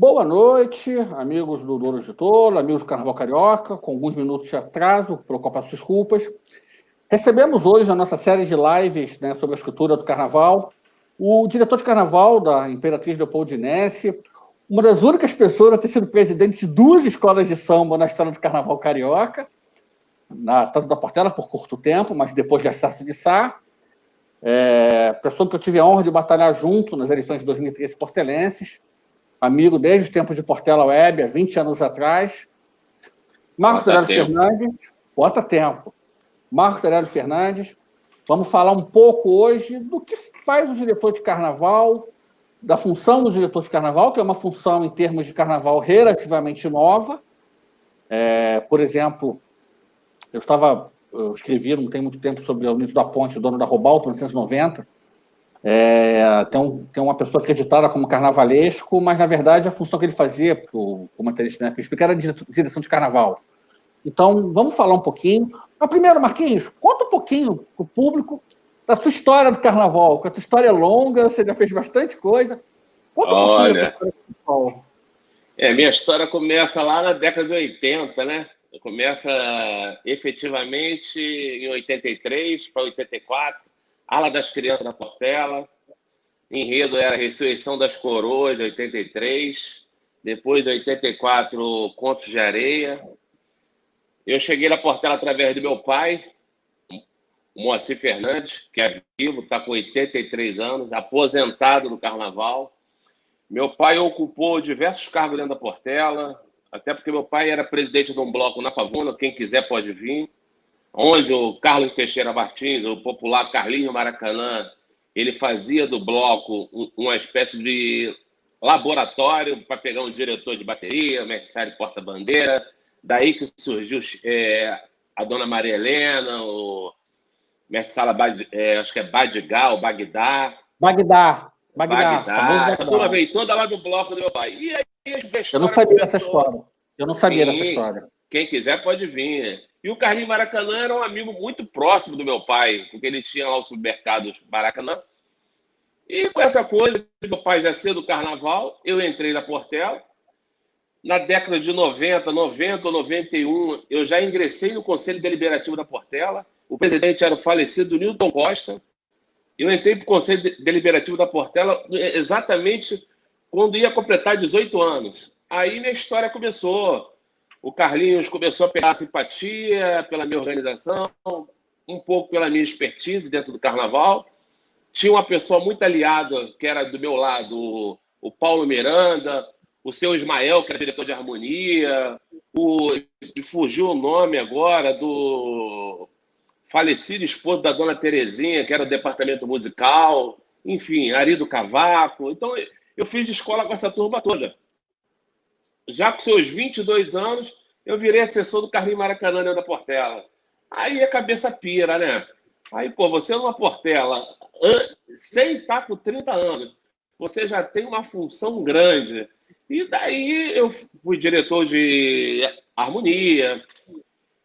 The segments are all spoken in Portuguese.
Boa noite, amigos do Douro de Tolo, amigos do Carnaval Carioca, com alguns minutos de atraso, pelo qual peço desculpas. Recebemos hoje, na nossa série de lives, né, sobre a escultura do Carnaval, o diretor de Carnaval da Imperatriz Leopoldinense, uma das únicas pessoas a ter sido presidente de duas escolas de samba na história do Carnaval Carioca, tanto da Portela por curto tempo, mas depois de Acesso de Sá. Pessoa que eu tive a honra de batalhar junto nas eleições de 2013 portelenses, amigo desde os tempos de Portela Web, há 20 anos atrás. Marcos Aurélio Fernandes, bota tempo. Marcos Aurélio Fernandes, vamos falar um pouco hoje do que faz o diretor de Carnaval, da função do diretor de Carnaval, que é uma função, em termos de Carnaval, relativamente nova. Por exemplo, eu escrevi, não tem muito tempo, sobre o Eunício da Ponte, dono da Robalto, em 1990. Tem uma pessoa acreditada como carnavalesco, mas, na verdade, a função que ele fazia, como materialista, né, explicar, era direção de Carnaval. Então, vamos falar um pouquinho. Mas, primeiro, Marquinhos, conta um pouquinho para o público da sua história do Carnaval, porque a sua história é longa, você já fez bastante coisa. Conta um pouquinho da história do Carnaval. Minha história começa lá na década de 80, né? Começa efetivamente em 83 para 84, Ala das Crianças da Portela. Enredo era a Ressurreição das Coroas, 83. Depois de 84, Contos de Areia. Eu cheguei na Portela através do meu pai, o Moacir Fernandes, que é vivo, está com 83 anos, aposentado no Carnaval. Meu pai ocupou diversos cargos dentro da Portela, até porque meu pai era presidente de um bloco na Pavuna, quem quiser pode vir, onde o Carlos Teixeira Martins, o popular Carlinho Maracanã, ele fazia do bloco uma espécie de laboratório para pegar um diretor de bateria, mestre porta-bandeira. Daí que surgiu a dona Maria Helena, o mestre Sala, acho que é Badigal, Bagdá. Bagdá. Essa turma veio toda lá do bloco do meu pai. E aí eu não sabia dessa história. Dessa história. Quem quiser pode vir. E o Carlinho Maracanã era um amigo muito próximo do meu pai, porque ele tinha lá o supermercado Maracanã. E com essa coisa, meu pai já cedo do Carnaval, eu entrei na Portela. Na década de 90 ou 91, eu já ingressei no Conselho Deliberativo da Portela. O presidente era o falecido Newton Costa. Eu entrei para o Conselho Deliberativo da Portela exatamente quando ia completar 18 anos. Aí minha história começou. O Carlinhos começou a pegar simpatia pela minha organização, um pouco pela minha expertise dentro do Carnaval. Tinha uma pessoa muito aliada, que era do meu lado, o Paulo Miranda, o seu Ismael, que era diretor de harmonia, fugiu o nome agora do falecido esposo da dona Terezinha, que era do departamento musical, enfim, Ari do Cavaco. Então, eu fiz escola com essa turma toda. Já com seus 22 anos, eu virei assessor do Carlinho Maracanã dentro da Portela. Aí a cabeça pira, né? Aí, você numa Portela, sem estar com 30 anos, você já tem uma função grande. E daí eu fui diretor de harmonia,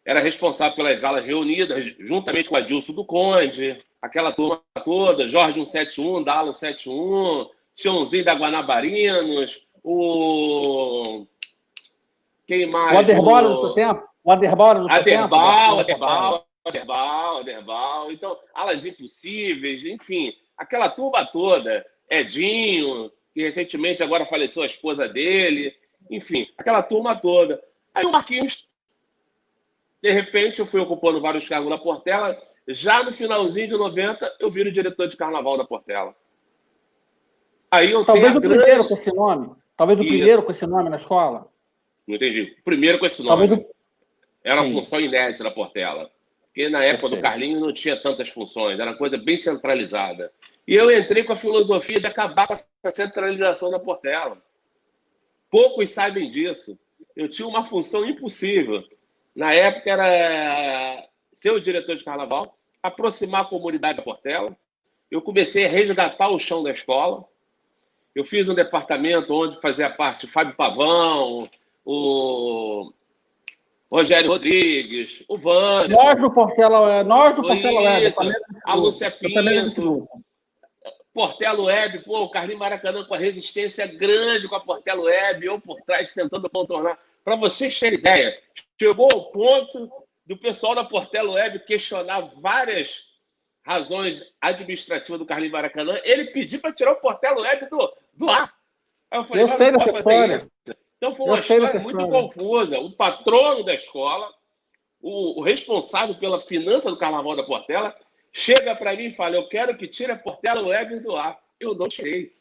era responsável pelas alas reunidas, juntamente com a Dilson do Conde, aquela turma toda, Jorge 171, da ala 171, Tiãozinho da Guanabarinos, quem mais? O Aderbal no seu tempo? O Aderbal no seu tempo? Aderbal. Então, Alas Impossíveis, enfim, aquela turma toda, Edinho, que recentemente agora faleceu a esposa dele, enfim, aquela turma toda. Aí o Marquinhos, de repente, eu fui ocupando vários cargos na Portela, já no finalzinho de 90, eu viro diretor de Carnaval da Portela. Aí eu Talvez o primeiro com esse nome? Talvez o primeiro com esse nome na escola? Não entendi. O primeiro com esse nome. Era uma função inédita da Portela. Porque na época do Carlinhos não tinha tantas funções, era uma coisa bem centralizada. E eu entrei com a filosofia de acabar com essa centralização da Portela. Poucos sabem disso. Eu tinha uma função impossível. Na época era ser o diretor de Carnaval, aproximar a comunidade da Portela. Eu comecei a resgatar o chão da escola. Eu fiz um departamento onde fazia parte o Fábio Pavão, o Rogério Rodrigues, o Vânia. Nós do Portela Web, a Lúcia Pinto. Portela Web, pô, o Carlinhos Maracanã com a resistência grande com a Portela Web, eu por trás tentando contornar. Para vocês terem ideia, chegou ao ponto do pessoal da Portela Web questionar várias razões administrativas do Carlinhos Maracanã, ele pediu para tirar o Portela Web do ar. Aí eu falei, Eu sei não dessa posso fazer história. isso. Então foi uma história muito confusa. O patrono da escola, o responsável pela finança do Carnaval da Portela, chega para mim e fala, eu quero que tire a Portela Web do ar. Eu não tirei.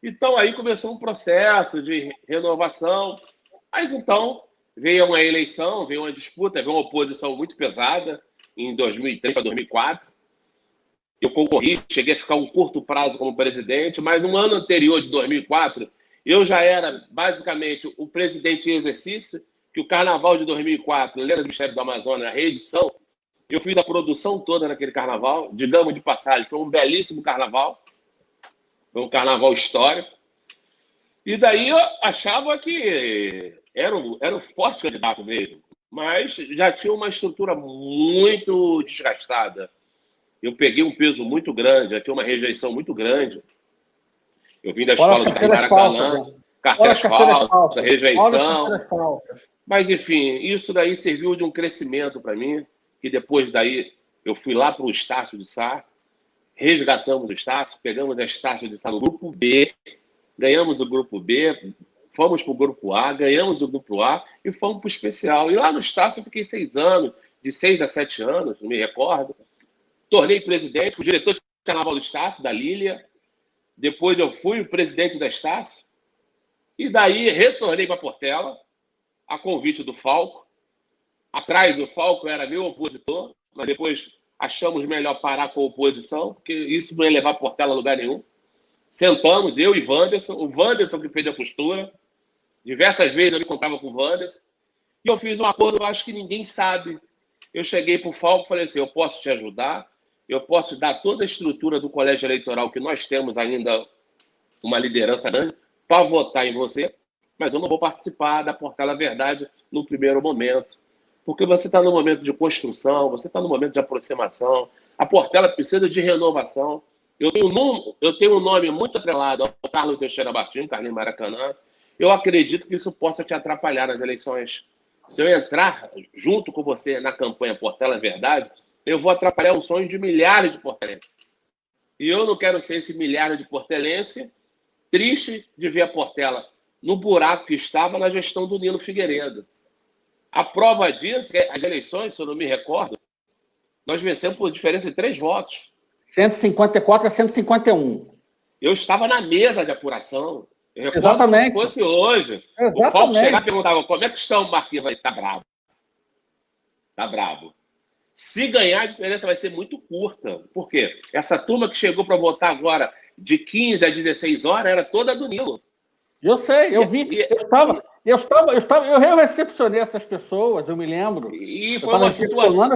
Então aí começou um processo de renovação. Mas então veio uma eleição, veio uma disputa, veio uma oposição muito pesada em 2003 para 2004. Eu concorri, cheguei a ficar um curto prazo como presidente, mas no ano anterior, de 2004, eu já era basicamente o presidente em exercício, que o Carnaval de 2004, lembra do Ministério do Amazonas, a reedição, eu fiz a produção toda naquele Carnaval, digamos de passagem, foi um belíssimo Carnaval, foi um Carnaval histórico, e daí eu achava que era um forte candidato mesmo, mas já tinha uma estrutura muito desgastada. Eu peguei um peso muito grande, já tinha uma rejeição muito grande. Eu vim da escola do Carlinhos Maracanã, carteiras falsas, rejeição. Mas, enfim, isso daí serviu de um crescimento para mim, que depois daí eu fui lá para o Estácio de Sá, resgatamos o Estácio, pegamos a Estácio de Sá no grupo B, ganhamos o grupo B, fomos para o grupo A, ganhamos o grupo A e fomos para o especial. E lá no Estácio eu fiquei 6 anos, de 6 a 7 anos, não me recordo. Tornei presidente, fui diretor de Carnaval do Estácio, da Lília. Depois eu fui o presidente da Estácio. E daí retornei para Portela, a convite do Falco. Atrás do Falco era meu opositor, mas depois achamos melhor parar com a oposição, porque isso não ia levar Portela a lugar nenhum. Sentamos, eu e Wanderson, o Wanderson que fez a costura. Diversas vezes eu me contava com o Wanderson. E eu fiz um acordo, eu acho que ninguém sabe. Eu cheguei para o Falco e falei assim, eu posso te ajudar, eu posso dar toda a estrutura do colégio eleitoral, que nós temos ainda uma liderança grande, para votar em você, mas eu não vou participar da Portela Verdade no primeiro momento, porque você está no momento de construção, você está no momento de aproximação, a Portela precisa de renovação. Eu tenho um nome muito atrelado ao Carlos Teixeira Martins, Carlinhos Maracanã. Eu acredito que isso possa te atrapalhar nas eleições. Se eu entrar junto com você na campanha Portela Verdade, eu vou atrapalhar o sonho de milhares de portelenses. E eu não quero ser esse milhares de portelense triste de ver a Portela no buraco que estava na gestão do Nilo Figueiredo. A prova disso, as eleições, se eu não me recordo, nós vencemos por diferença de 3 votos. 154 a 151. Eu estava na mesa de apuração. Eu recordo Exatamente. como se fosse hoje. Exatamente. O Falco chegava e perguntava, como é que está o Marquinhos? Está bravo. Está bravo. Se ganhar, a diferença vai ser muito curta. Por quê? Essa turma que chegou para votar agora de 15 a 16 horas era toda do Nilo. Eu sei, eu vi. Eu recepcionei essas pessoas, eu me lembro. E foi uma situação.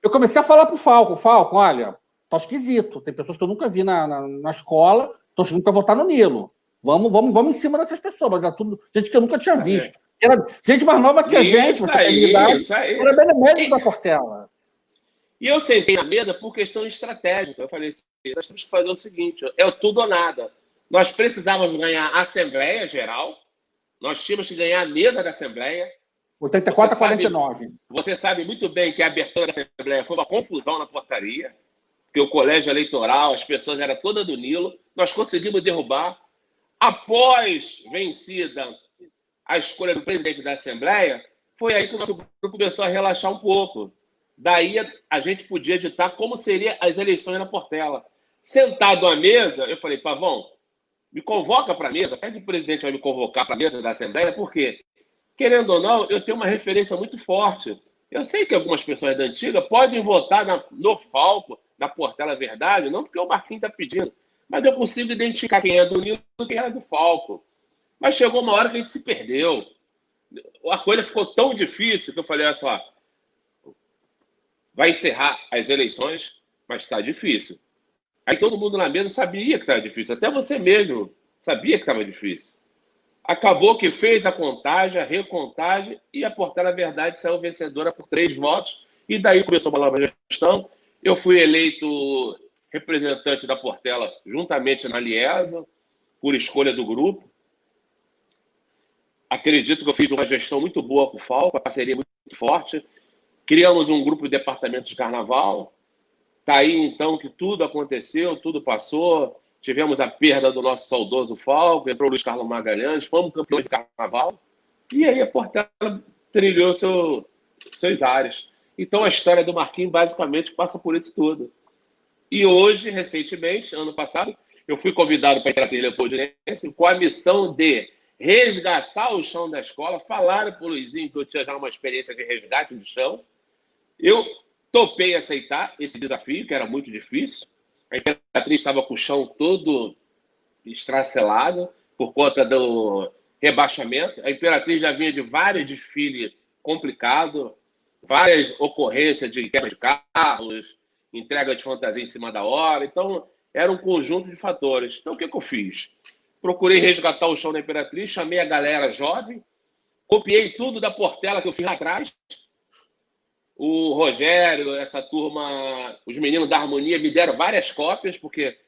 Eu comecei a falar para o Falco, olha, tá esquisito. Tem pessoas que eu nunca vi na escola, estão chegando para votar no Nilo. Vamos em cima dessas pessoas, mas é tudo gente que eu nunca tinha visto. Era gente mais nova que a gente, isso aí. Era benemérito da Portela. E eu sentei na mesa por questão estratégica. Eu falei assim, nós temos que fazer o seguinte, é tudo ou nada. Nós precisávamos ganhar a Assembleia Geral, nós tínhamos que ganhar a mesa da Assembleia. 84 a 49. Você sabe muito bem que a abertura da Assembleia foi uma confusão na portaria, porque o colégio eleitoral, as pessoas eram todas do Nilo. Nós conseguimos derrubar. Após vencida a escolha do presidente da Assembleia, foi aí que o nosso grupo começou a relaxar um pouco. Daí a gente podia ditar como seriam as eleições na Portela. Sentado à mesa, eu falei, Pavão, me convoca para a mesa, pede o presidente vai me convocar para a mesa da Assembleia, porque, querendo ou não, eu tenho uma referência muito forte. Eu sei que algumas pessoas da antiga podem votar no Falco, na Portela Verdade, não porque o Marquinhos está pedindo, mas eu consigo identificar quem é do Nilo e quem é do Falco. Mas chegou uma hora que a gente se perdeu. A coisa ficou tão difícil que eu falei, olha só, vai encerrar as eleições, mas está difícil. Aí todo mundo na mesa sabia que estava difícil, até você mesmo sabia que estava difícil. Acabou que fez a contagem, a recontagem, e a Portela Verdade saiu vencedora por 3 votos, e daí começou uma nova gestão. Eu fui eleito representante da Portela juntamente na Liesa, por escolha do grupo. Acredito que eu fiz uma gestão muito boa com o Falco, a parceria muito forte. Criamos um grupo de departamento de carnaval. Está aí, então, que tudo aconteceu, tudo passou. Tivemos a perda do nosso saudoso Falco, entrou o Luiz Carlos Magalhães, fomos campeões de carnaval. E aí a Portela trilhou seus ares. Então, a história do Marquinhos, basicamente, passa por isso tudo. E hoje, recentemente, ano passado, eu fui convidado para ir para a Trilha Leopoldinense com a missão de resgatar o chão da escola. Falaram para o Luizinho que eu tinha já uma experiência de resgate do chão. Eu topei aceitar esse desafio, que era muito difícil. A Imperatriz estava com o chão todo estracelado por conta do rebaixamento. A Imperatriz já vinha de vários desfiles complicados, várias ocorrências de quebra de carros, entrega de fantasia em cima da hora. Então, era um conjunto de fatores. Então, o que eu fiz? Procurei resgatar o chão da Imperatriz, chamei a galera jovem, copiei tudo da Portela que eu fiz lá atrás. O Rogério, essa turma, os meninos da Harmonia me deram várias cópias, porque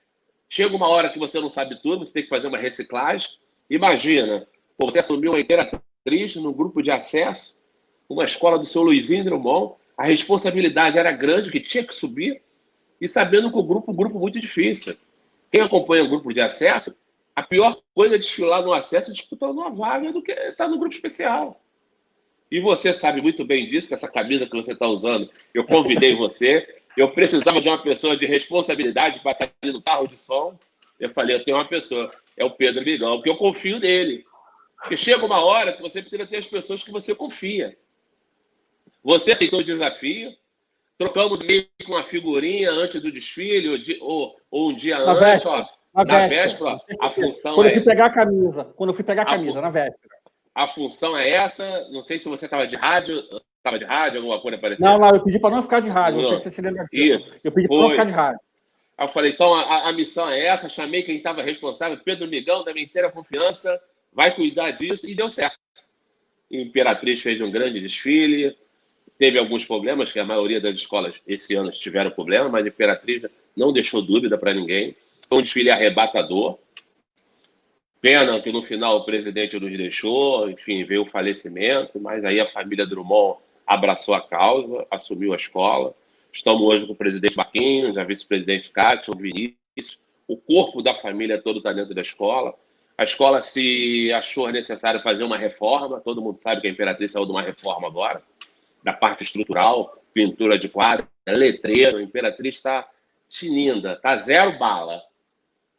chega uma hora que você não sabe tudo, você tem que fazer uma reciclagem. Imagina, você assumiu uma Imperatriz no grupo de acesso, uma escola do seu Luizinho Drummond, a responsabilidade era grande, que tinha que subir, e sabendo que o grupo é um grupo muito difícil. Quem acompanha o grupo de acesso, a pior coisa é desfilar no acesso disputando uma vaga do que estar no grupo especial. E você sabe muito bem disso, que essa camisa que você está usando, eu convidei você, eu precisava de uma pessoa de responsabilidade para estar ali no carro de som. Eu falei, eu tenho uma pessoa, é o Pedro Migão, porque eu confio nele. Porque chega uma hora que você precisa ter as pessoas que você confia. Você aceitou o desafio, trocamos meio com uma figurinha antes do desfile, ou um dia na antes, véspera, ó, na véspera, a função quando eu fui pegar a camisa, na véspera. A função é essa, não sei se você estava de rádio, alguma coisa parecida. Não, eu pedi para não ficar de rádio, não sei se você se lembra disso. Eu pedi para não ficar de rádio. Aí eu falei, então a missão é essa, chamei quem estava responsável, Pedro Migão, da minha inteira confiança, vai cuidar disso, e deu certo. A Imperatriz fez um grande desfile, teve alguns problemas, que a maioria das escolas esse ano tiveram problema, mas a Imperatriz não deixou dúvida para ninguém. Foi um desfile arrebatador. Pena que no final o presidente nos deixou, enfim, veio o falecimento, mas aí a família Drummond abraçou a causa, assumiu a escola. Estamos hoje com o presidente Marquinhos, a vice-presidente Cátia, o Vinícius. O corpo da família todo está dentro da escola. A escola se achou necessário fazer uma reforma. Todo mundo sabe que a Imperatriz saiu de uma reforma agora, da parte estrutural, pintura de quadro, letreiro. A Imperatriz está tinindo, está zero bala.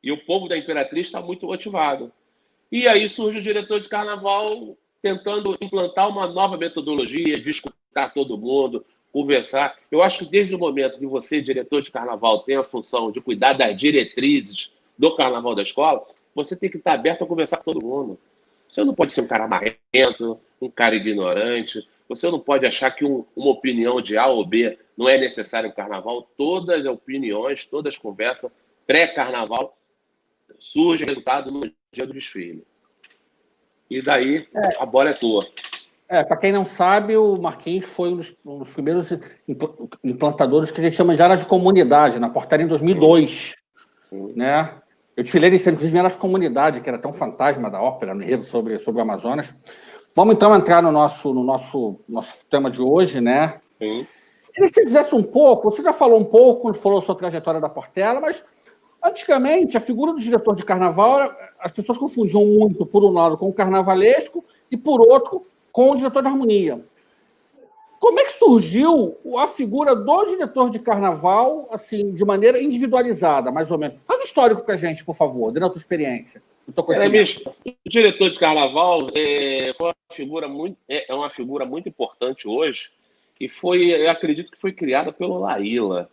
E o povo da Imperatriz está muito motivado. E aí surge o diretor de carnaval tentando implantar uma nova metodologia, de escutar todo mundo, conversar. Eu acho que desde o momento que você, diretor de carnaval, tem a função de cuidar das diretrizes do carnaval da escola, você tem que estar aberto a conversar com todo mundo. Você não pode ser um cara marrento, um cara ignorante. Você não pode achar que uma opinião de A ou B não é necessária no carnaval. Todas as opiniões, todas as conversas pré-carnaval surge resultado no dia do desfile. E daí a bola é tua. Para quem não sabe, o Marquinhos foi um dos primeiros implantadores que a gente chama de áreas de comunidade, na Portela em 2002. Né? Eu desfilei nesse, inclusive, nas comunidades, que era tão fantasma da ópera, no enredo sobre o Amazonas. Vamos então entrar no nosso tema de hoje, né? Sim. Queria que você fizesse um pouco, você já falou um pouco quando falou a sua trajetória da Portela, mas antigamente a figura do diretor de carnaval, as pessoas confundiam muito, por um lado, com o carnavalesco e, por outro, com o diretor de harmonia. Como é que surgiu a figura do diretor de carnaval, assim, de maneira individualizada, mais ou menos? Faz um histórico para a gente, por favor, dentro da tua experiência. O diretor de carnaval é uma figura muito importante hoje, e eu acredito que foi criada pelo Laíla.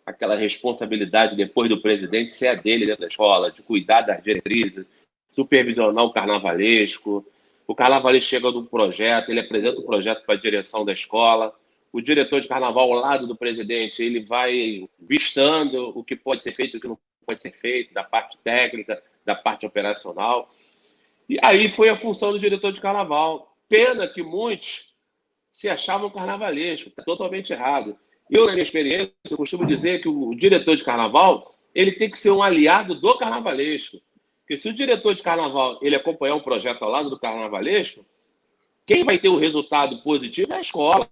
Aquela responsabilidade, depois do presidente, ser a dele dentro da escola, de cuidar das diretrizes, supervisionar o carnavalesco. O carnavalesco chega num projeto, ele apresenta o projeto para a direção da escola. O diretor de carnaval, ao lado do presidente, ele vai vistando o que pode ser feito e o que não pode ser feito, da parte técnica, da parte operacional. E aí foi a função do diretor de carnaval. Pena que muitos se achavam carnavalesco, totalmente errado. Eu, na minha experiência, eu costumo dizer que o diretor de carnaval ele tem que ser um aliado do carnavalesco. Porque se o diretor de carnaval ele acompanhar um projeto ao lado do carnavalesco, quem vai ter o resultado positivo é a escola.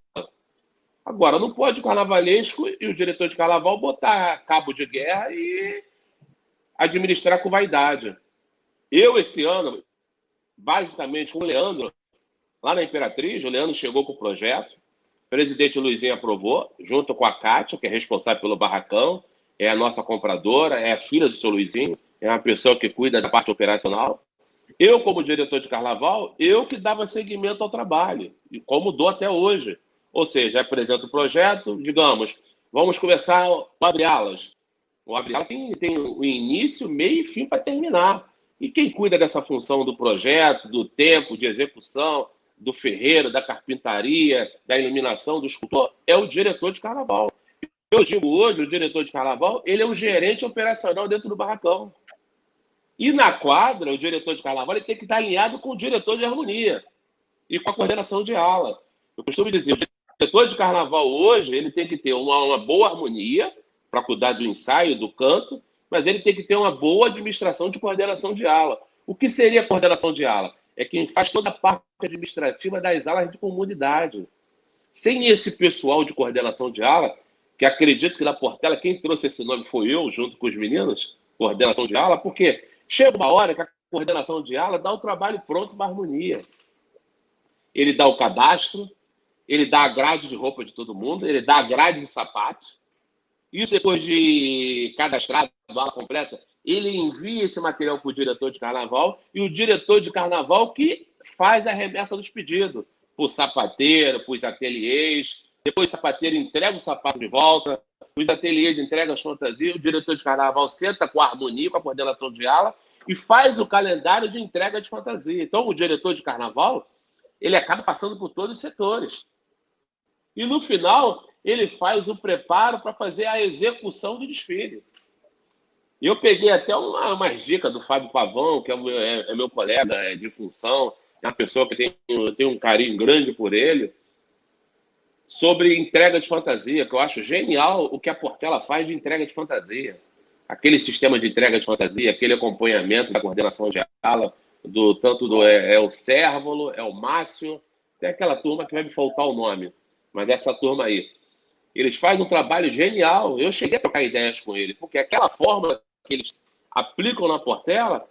Agora, não pode o carnavalesco e o diretor de carnaval botar cabo de guerra e administrar com vaidade. Eu, esse ano, basicamente com o Leandro, lá na Imperatriz, o Leandro chegou com o projeto, o presidente Luizinho aprovou, junto com a Kátia, que é responsável pelo barracão, é a nossa compradora, é a filha do seu Luizinho, é uma pessoa que cuida da parte operacional. Eu, como diretor de carnaval, eu que dava seguimento ao trabalho, e como dou até hoje. Ou seja, apresento o projeto, digamos, vamos começar o abre-alas. O abre-alas tem o início, meio e fim para terminar. E quem cuida dessa função do projeto, do tempo de execução, do ferreiro, da carpintaria, da iluminação, do escultor, é o diretor de carnaval. Eu digo hoje, o diretor de carnaval, ele é um gerente operacional dentro do barracão. E na quadra, o diretor de carnaval ele tem que estar alinhado com o diretor de harmonia e com a coordenação de ala. Eu costumo dizer, o diretor de carnaval hoje ele tem que ter uma boa harmonia para cuidar do ensaio, do canto, mas ele tem que ter uma boa administração de coordenação de ala. O que seria coordenação de ala? É quem faz toda a parte administrativa das alas de comunidade. Sem esse pessoal de coordenação de ala, que acredito que na Portela, quem trouxe esse nome foi eu, junto com os meninos, coordenação de ala, porque chega uma hora que a coordenação de ala dá o trabalho pronto para a harmonia. Ele dá o cadastro, ele dá a grade de roupa de todo mundo, ele dá a grade de sapato. Isso depois de cadastrado, a ala completa, ele envia esse material para o diretor de carnaval e o diretor de carnaval que faz a remessa dos pedidos para o sapateiro, para os ateliês. Depois o sapateiro entrega o sapato de volta, os ateliês entregam as fantasias, o diretor de carnaval senta com a harmonia, com a coordenação de ala e faz o calendário de entrega de fantasia. Então, o diretor de carnaval, ele acaba passando por todos os setores. E, no final, ele faz o preparo para fazer a execução do desfile. E eu peguei até umas dicas do Fábio Pavão, que é meu colega de função, é uma pessoa que eu tenho um carinho grande por ele, sobre entrega de fantasia, que eu acho genial o que a Portela faz de entrega de fantasia. Aquele sistema de entrega de fantasia, aquele acompanhamento da coordenação de ala, o Cérvolo, é o Márcio, tem aquela turma que vai me faltar o nome, mas essa turma aí. Eles fazem um trabalho genial. Eu cheguei a trocar ideias com eles, porque aquela fórmula que eles aplicam na Portela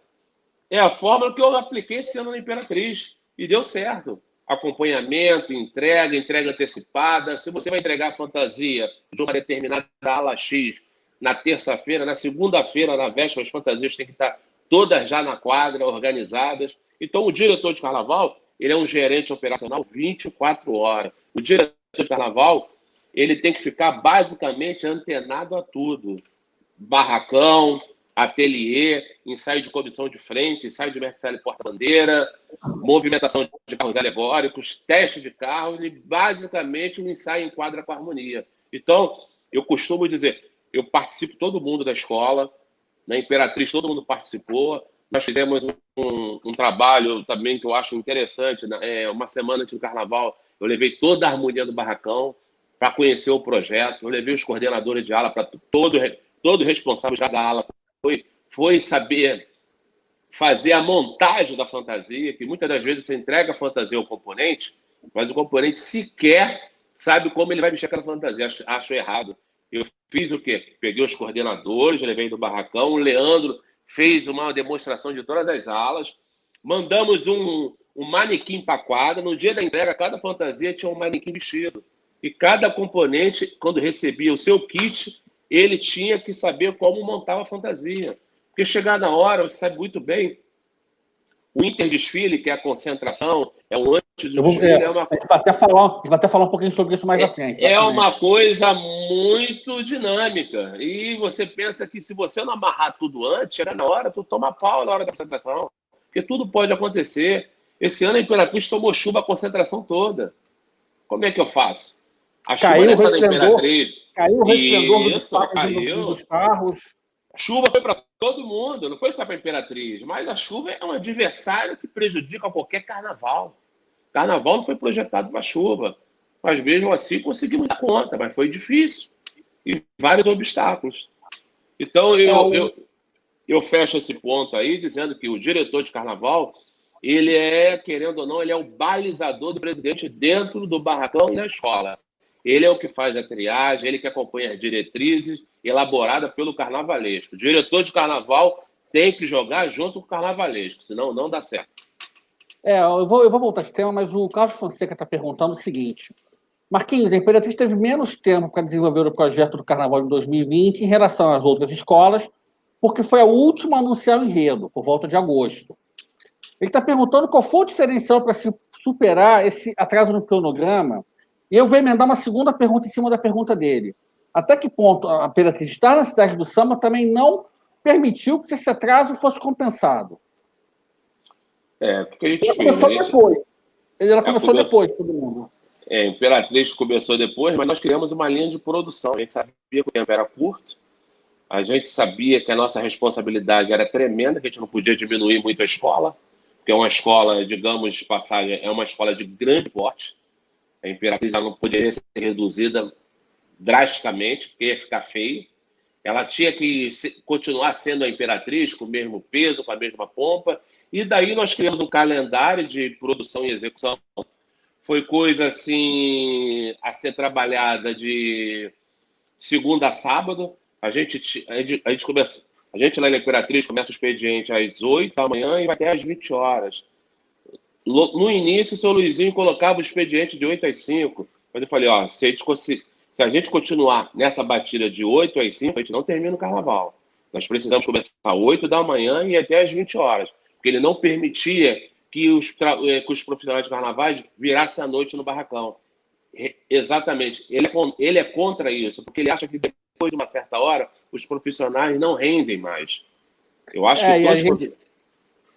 é a fórmula que eu apliquei esse ano na Imperatriz, e deu certo. Acompanhamento, entrega antecipada. Se você vai entregar a fantasia de uma determinada ala X na terça-feira, na segunda-feira, na véspera, as fantasias têm que estar todas já na quadra, organizadas. Então, o diretor de carnaval, ele é um gerente operacional 24 horas. O diretor de carnaval, ele tem que ficar basicamente antenado a tudo. Barracão, ateliê, ensaio de comissão de frente, ensaio de mestre e porta-bandeira, movimentação de carros alegóricos, teste de carro, e basicamente um ensaio em quadra com harmonia. Então, eu costumo dizer, eu participo todo mundo da escola, na Imperatriz todo mundo participou, nós fizemos um trabalho também que eu acho interessante, uma semana antes do carnaval, eu levei toda a harmonia do barracão para conhecer o projeto, eu levei os coordenadores de ala para todo responsável já da ala foi saber fazer a montagem da fantasia, que muitas das vezes você entrega a fantasia ao componente, mas o componente sequer sabe como ele vai mexer com a fantasia. Acho errado. Eu fiz o quê? Peguei os coordenadores, levei do barracão, o Leandro fez uma demonstração de todas as alas, mandamos um manequim para a quadra, no dia da entrega, cada fantasia tinha um manequim vestido. E cada componente, quando recebia o seu kit, ele tinha que saber como montar a fantasia. Porque chegar na hora, você sabe muito bem, o interdesfile, que é a concentração, é o antes do desfile, é uma coisa... Vai até falar um pouquinho sobre isso mais à frente. É uma coisa muito dinâmica. E você pensa que se você não amarrar tudo antes, chega na hora, tu toma pau na hora da concentração. Porque tudo pode acontecer. Esse ano a Imperatriz tomou chuva a concentração toda. Como é que eu faço? A chuva nessa da Imperatriz... Caiu o resplendor dos carros. A chuva foi para todo mundo, não foi só para a Imperatriz. Mas a chuva é um adversário que prejudica qualquer carnaval. Carnaval não foi projetado para chuva. mas mesmo assim conseguimos dar conta, mas foi difícil. E vários obstáculos. Então, eu fecho esse ponto aí dizendo que o diretor de carnaval, ele é, querendo ou não, ele é o balizador do presidente dentro do barracão e na escola. Ele é o que faz a triagem, ele que acompanha as diretrizes elaboradas pelo carnavalesco. O diretor de carnaval tem que jogar junto com o carnavalesco, senão não dá certo. Eu vou voltar a esse tema, mas o Carlos Fonseca está perguntando o seguinte. Marquinhos, a Imperatriz teve menos tempo para desenvolver o projeto do Carnaval de 2020 em relação às outras escolas, porque foi a última a anunciar o enredo, por volta de agosto. Ele está perguntando qual foi o diferencial para se superar esse atraso no cronograma, e eu vou emendar uma segunda pergunta em cima da pergunta dele. Até que ponto a Imperatriz estar na cidade do samba também não permitiu que esse atraso fosse compensado? Porque a gente Ela fez. começou depois. Ela começou começou depois, todo mundo. A Imperatriz começou depois, mas nós criamos uma linha de produção. A gente sabia que o tempo era curto, a gente sabia que a nossa responsabilidade era tremenda, que a gente não podia diminuir muito a escola, porque é uma escola, digamos, passagem, é uma escola de grande porte. A Imperatriz não poderia ser reduzida drasticamente, porque ia ficar feio. Ela tinha que continuar sendo a Imperatriz, com o mesmo peso, com a mesma pompa. E daí nós criamos um calendário de produção e execução. Foi coisa assim a ser trabalhada de segunda a sábado. A gente lá na Imperatriz começa o expediente às 8 da manhã e vai até às 20 horas. No início, o seu Luizinho colocava o expediente de 8 às 5. Mas eu falei, se a gente continuar nessa batida de 8 às 5, a gente não termina o carnaval. Nós precisamos começar às 8 da manhã e até às 20 horas. Porque ele não permitia que os profissionais de carnavais virassem à noite no barracão. Exatamente. Ele é contra isso, porque ele acha que depois de uma certa hora, os profissionais não rendem mais. Eu acho que todos...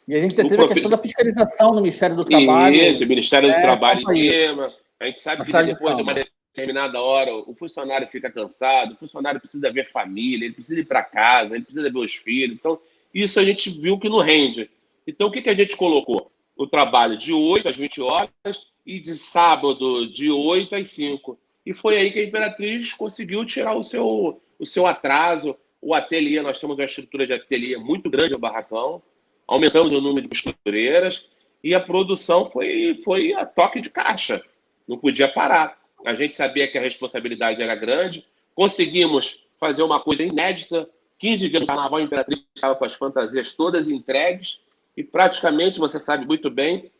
E a gente teve a questão da fiscalização no Ministério do Trabalho. Isso, o Ministério do Trabalho em cima. A gente sabe que depois de uma determinada hora, o funcionário fica cansado, o funcionário precisa ver família, ele precisa ir para casa, ele precisa ver os filhos. Então, isso a gente viu que não rende. Então, o que a gente colocou? O trabalho de 8 às 20 horas e de sábado de 8 às 5. E foi aí que a Imperatriz conseguiu tirar o seu atraso. O ateliê, nós temos uma estrutura de ateliê muito grande no barracão, aumentamos o número de costureiras e a produção foi a toque de caixa. Não podia parar. A gente sabia que a responsabilidade era grande. Conseguimos fazer uma coisa inédita. 15 dias do carnaval, a Imperatriz estava com as fantasias todas entregues e praticamente, você sabe muito bem,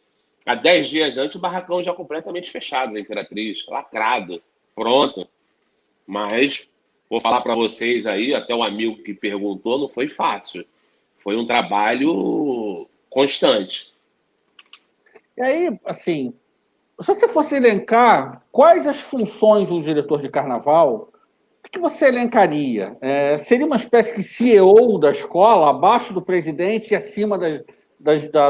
há 10 dias antes, o barracão já completamente fechado da Imperatriz, lacrado, pronto. Mas, vou falar para vocês aí, até o amigo que perguntou, não foi fácil. Foi um trabalho constante. E aí, assim, se você fosse elencar quais as funções do diretor de carnaval, o que você elencaria? Seria uma espécie de CEO da escola, abaixo do presidente e acima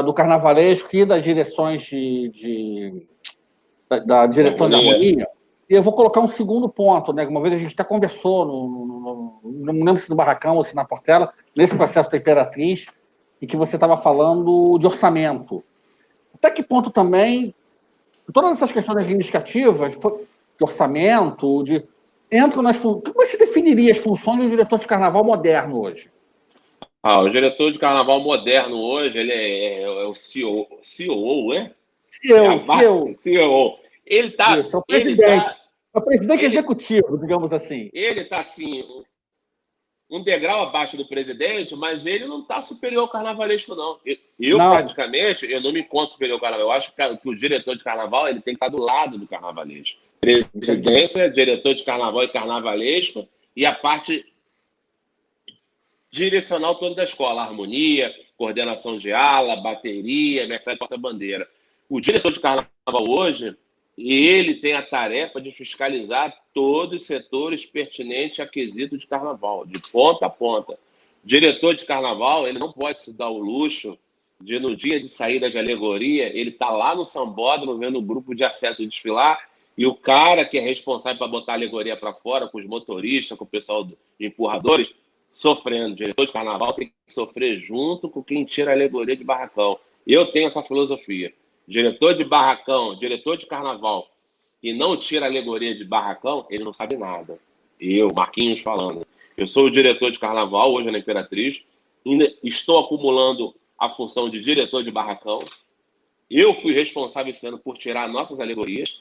do carnavalesco e das direções da direção de harmonia? E eu vou colocar um segundo ponto, né? Uma vez a gente até conversou, não lembro se no Barracão ou se na Portela, nesse processo da Imperatriz, em que você estava falando de orçamento. Até que ponto também, todas essas questões reivindicativas, de orçamento, entram nas funções. Como você definiria as funções do diretor de carnaval moderno hoje? O diretor de carnaval moderno hoje, ele é o CEO, né? CEO. Ele está... Isso, é o presidente. É o presidente executivo, digamos assim. Ele está, assim, um degrau abaixo do presidente, mas ele não está superior ao carnavalesco, não. Praticamente, eu não me conto superior ao carnaval. Eu acho que o diretor de carnaval ele tem que estar do lado do carnavalesco. Presidência, diretor de carnaval e carnavalesco, e a parte direcional toda da escola. Harmonia, coordenação de ala, bateria, mensagem porta-bandeira. O diretor de carnaval hoje, ele tem a tarefa de fiscalizar todos os setores pertinentes a quesito de carnaval, de ponta a ponta. O diretor de carnaval, ele não pode se dar o luxo de, no dia de saída de alegoria, ele está lá no sambódromo vendo o grupo de acesso desfilar e o cara que é responsável para botar a alegoria para fora, com os motoristas, com o pessoal de empurradores, sofrendo. O diretor de carnaval tem que sofrer junto com quem tira a alegoria de barracão. Eu tenho essa filosofia. Diretor de barracão, diretor de carnaval e não tira a alegoria de barracão, ele não sabe nada. Eu, Marquinhos, falando. Eu sou o diretor de carnaval, hoje na Imperatriz, ainda estou acumulando a função de diretor de barracão. Eu fui responsável esse ano por tirar nossas alegorias.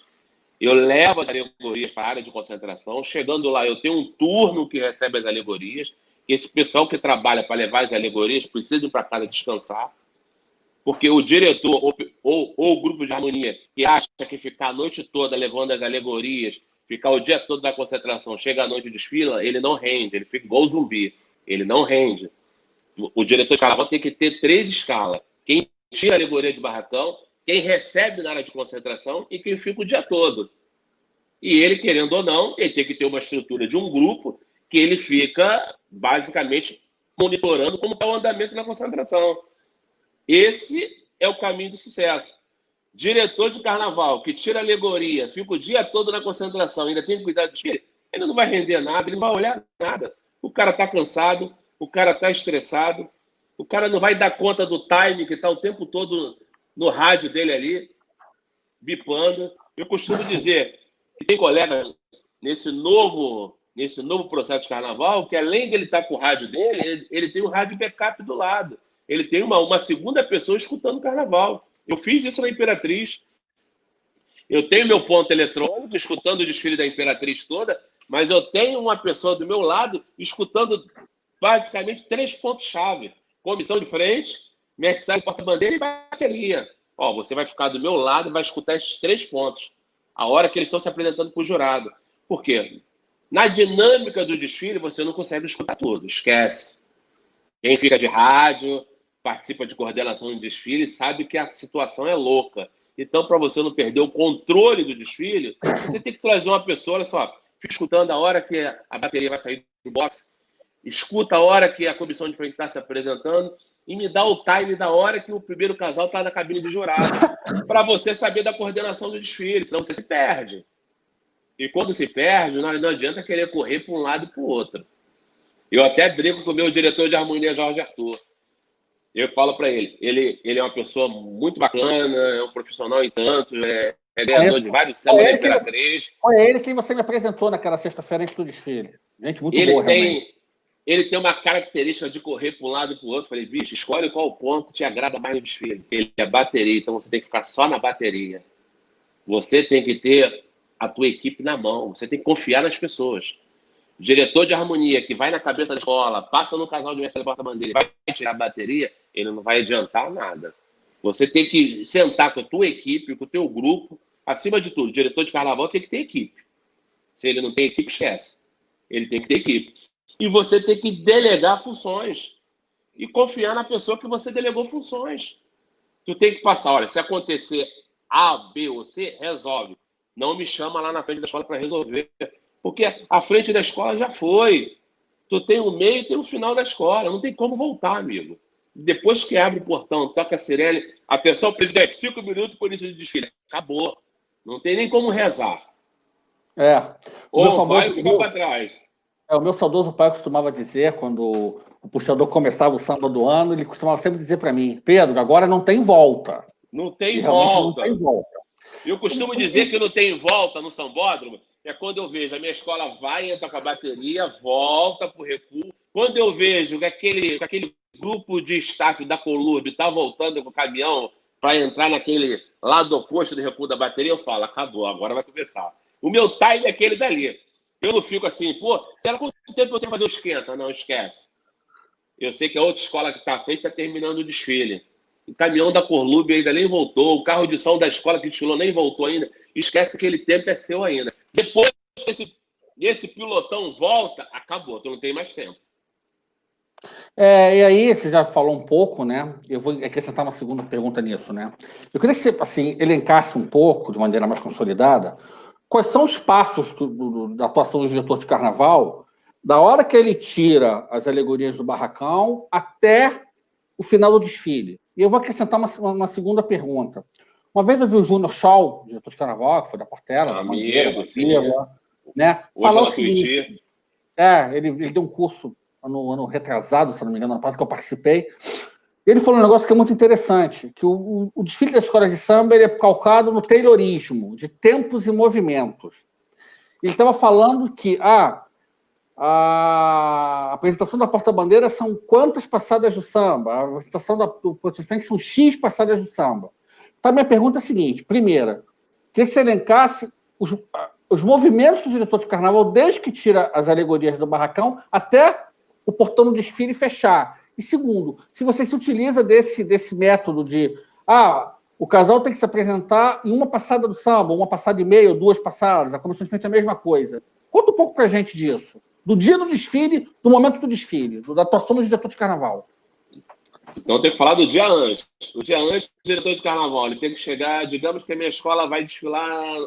Eu levo as alegorias para a área de concentração. Chegando lá, eu tenho um turno que recebe as alegorias. Esse pessoal que trabalha para levar as alegorias precisa ir para casa descansar. Porque o diretor ou o grupo de harmonia que acha que ficar a noite toda levando as alegorias, ficar o dia todo na concentração, chega à noite e desfila, ele não rende, ele fica igual zumbi. Ele não rende. O diretor de carnaval tem que ter 3 escalas. Quem tira a alegoria de barracão, quem recebe na área de concentração e quem fica o dia todo. E ele, querendo ou não, ele tem que ter uma estrutura de um grupo que ele fica, basicamente, monitorando como está o andamento na concentração. Esse é o caminho do sucesso. Diretor de carnaval que tira a alegoria, fica o dia todo na concentração, ainda tem que cuidar do desfile, ele não vai render nada, ele não vai olhar nada. O cara está cansado, o cara está estressado, o cara não vai dar conta do time que está o tempo todo no rádio dele ali, bipando. Eu costumo dizer que tem colega nesse novo processo de carnaval que, além dele estar com o rádio dele, ele tem o rádio backup do lado. Ele tem uma segunda pessoa escutando o carnaval. Eu fiz isso na Imperatriz. Eu tenho meu ponto eletrônico, escutando o desfile da Imperatriz toda, mas eu tenho uma pessoa do meu lado escutando basicamente 3 pontos-chave. Comissão de frente, mestre, porta-bandeira e bateria. Ó, você vai ficar do meu lado e vai escutar esses 3 pontos. A hora que eles estão se apresentando para o jurado. Por quê? Na dinâmica do desfile, você não consegue escutar tudo. Esquece. Quem fica de rádio, participa de coordenação de desfile, sabe que a situação é louca. Então, para você não perder o controle do desfile, você tem que trazer uma pessoa, olha só, fica escutando a hora que a bateria vai sair do boxe, escuta a hora que a comissão de frente está se apresentando e me dá o time da hora que o primeiro casal está na cabine de jurado, para você saber da coordenação do desfile, senão você se perde. E quando se perde, não adianta querer correr para um lado e para o outro. Eu até brinco com o meu diretor de harmonia, Jorge Arthur. Eu falo para ele é uma pessoa muito bacana, é um profissional em tanto, é ganhador de vários sambas da Imperatriz. Olha ele que você me apresentou naquela sexta-feira antes do desfile. Gente muito boa, realmente. Ele tem uma característica de correr para um lado e para o outro. Falei, bicho, escolhe qual ponto te agrada mais no desfile. Ele é bateria, então você tem que ficar só na bateria. Você tem que ter a tua equipe na mão, você tem que confiar nas pessoas. O diretor de harmonia que vai na cabeça da escola, passa no casal de mestre porta-bandeira, vai tirar a bateria, ele não vai adiantar nada. Você tem que sentar com a tua equipe, com o teu grupo. Acima de tudo, o diretor de carnaval tem que ter equipe. Se ele não tem equipe, esquece. Ele tem que ter equipe. E você tem que delegar funções. E confiar na pessoa que você delegou funções. Tu tem que passar, olha, se acontecer A, B ou C, resolve. Não me chama lá na frente da escola para resolver. Porque a frente da escola já foi. Tu tem o meio e tem o final da escola. Não tem como voltar, amigo. Depois que abre o portão, toca a sirene, atenção, presidente, 5 minutos por início de desfile. Acabou. Não tem nem como rezar. Ou vai e fica para trás. O meu saudoso pai costumava dizer, quando o puxador começava o samba do ano, ele costumava sempre dizer para mim, Pedro, agora não tem volta. Não tem volta. Não tem volta. Eu costumo dizer que não tem volta no sambódromo, é quando eu vejo a minha escola vai, entra com a bateria, volta para o recuo. Quando eu vejo que aquele grupo de staff da Colurb está voltando com o caminhão para entrar naquele lado oposto do recuo da bateria, eu falo, acabou, agora vai começar. O meu time é aquele dali. Eu não fico assim, pô, será quanto tempo eu tenho que fazer o esquenta? Não, esquece. Eu sei que a outra escola que está feita está terminando o desfile. O caminhão da Corlube ainda nem voltou, o carro de som da escola que desfilou nem voltou ainda. Esquece que aquele tempo é seu ainda. Depois que esse pilotão volta, acabou, tu não tem mais tempo. E aí, você já falou um pouco, né? Eu vou acrescentar uma segunda pergunta nisso, né? Eu queria que você, assim, elencasse um pouco, de maneira mais consolidada, quais são os passos da atuação do diretor de carnaval, da hora que ele tira as alegorias do barracão até o final do desfile. E eu vou acrescentar uma segunda pergunta. Uma vez eu vi o Júnior Shaw, diretor de carnaval, que foi da Portela, amigo, né? Falar o seguinte, ele deu um curso ano retrasado, se não me engano, na parte que eu participei, Ele falou um negócio que é muito interessante, que o desfile das escolas de samba ele é calcado no taylorismo, de tempos e movimentos. Ele estava falando que a apresentação da porta-bandeira são quantas passadas do samba, a apresentação do Frente são X passadas do samba. Então, a minha pergunta é a seguinte: primeira, queria que você elencasse os movimentos do diretor de carnaval, desde que tira as alegorias do barracão até o portão do desfile fechar. E segundo, se você se utiliza desse método de o casal tem que se apresentar em uma passada do samba, uma passada e meia, ou duas passadas, a comissão de frente é a mesma coisa. Conta um pouco pra gente disso. Do dia do desfile, do momento do desfile, da atuação do diretor de carnaval. Então tem que falar do dia antes. O dia antes do diretor de carnaval, ele tem que chegar, digamos que a minha escola vai desfilar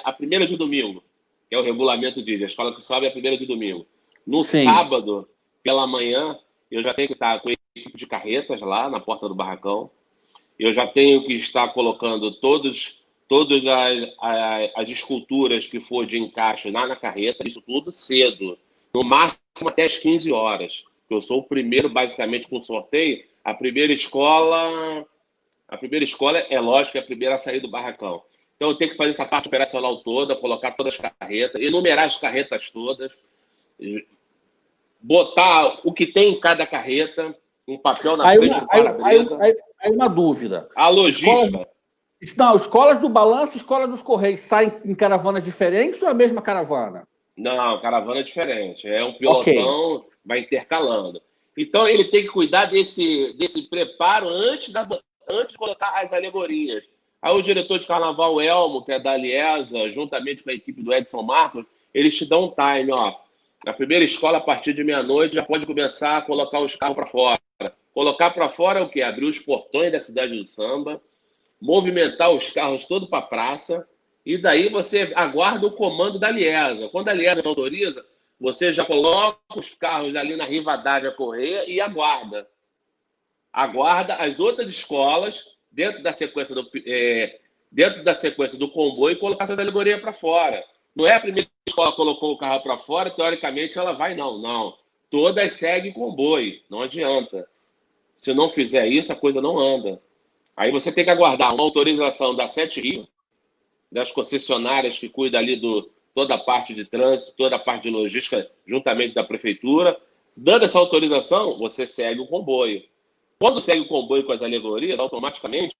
a primeira de domingo, que é o regulamento diz, a escola que sobe é a primeira de domingo. No sábado, pela manhã, eu já tenho que estar com a equipe de carretas lá na porta do barracão. Eu já tenho que estar colocando todas as esculturas que for de encaixe na carreta, isso tudo cedo. No máximo até as 15 horas. Eu sou o primeiro, basicamente, com sorteio. A primeira escola é lógico, é a primeira a sair do barracão. Então eu tenho que fazer essa parte operacional toda, colocar todas as carretas, enumerar as carretas todas, botar o que tem em cada carreta, um papel na frente do para-brisa. Aí uma dúvida. A logística. Escolas do Balanço e escolas dos Correios saem em caravanas diferentes ou é a mesma caravana? Não, caravana é diferente. É um pilotão, vai intercalando. Então ele tem que cuidar desse preparo antes de colocar as alegorias. Aí o diretor de carnaval, Elmo, que é da Aliesa, juntamente com a equipe do Edson Marcos, eles te dão um time, Na primeira escola, a partir de meia-noite, já pode começar a colocar os carros para fora. Colocar para fora é o quê? Abrir os portões da cidade do samba, movimentar os carros todo para a praça, e daí você aguarda o comando da Aliesa. Quando a Aliesa autoriza, você já coloca os carros ali na Rivadavia Correia e aguarda. Aguarda as outras escolas, dentro da sequência do comboio, colocar essas alegorias para fora. Não é a primeira escola que colocou o carro para fora, teoricamente ela vai, não. Todas seguem comboio, não adianta. Se não fizer isso, a coisa não anda. Aí você tem que aguardar uma autorização da Sete Rio, das concessionárias que cuidam ali toda a parte de trânsito, toda a parte de logística, juntamente da prefeitura. Dando essa autorização, você segue o comboio. Quando segue o comboio com as alegorias, automaticamente,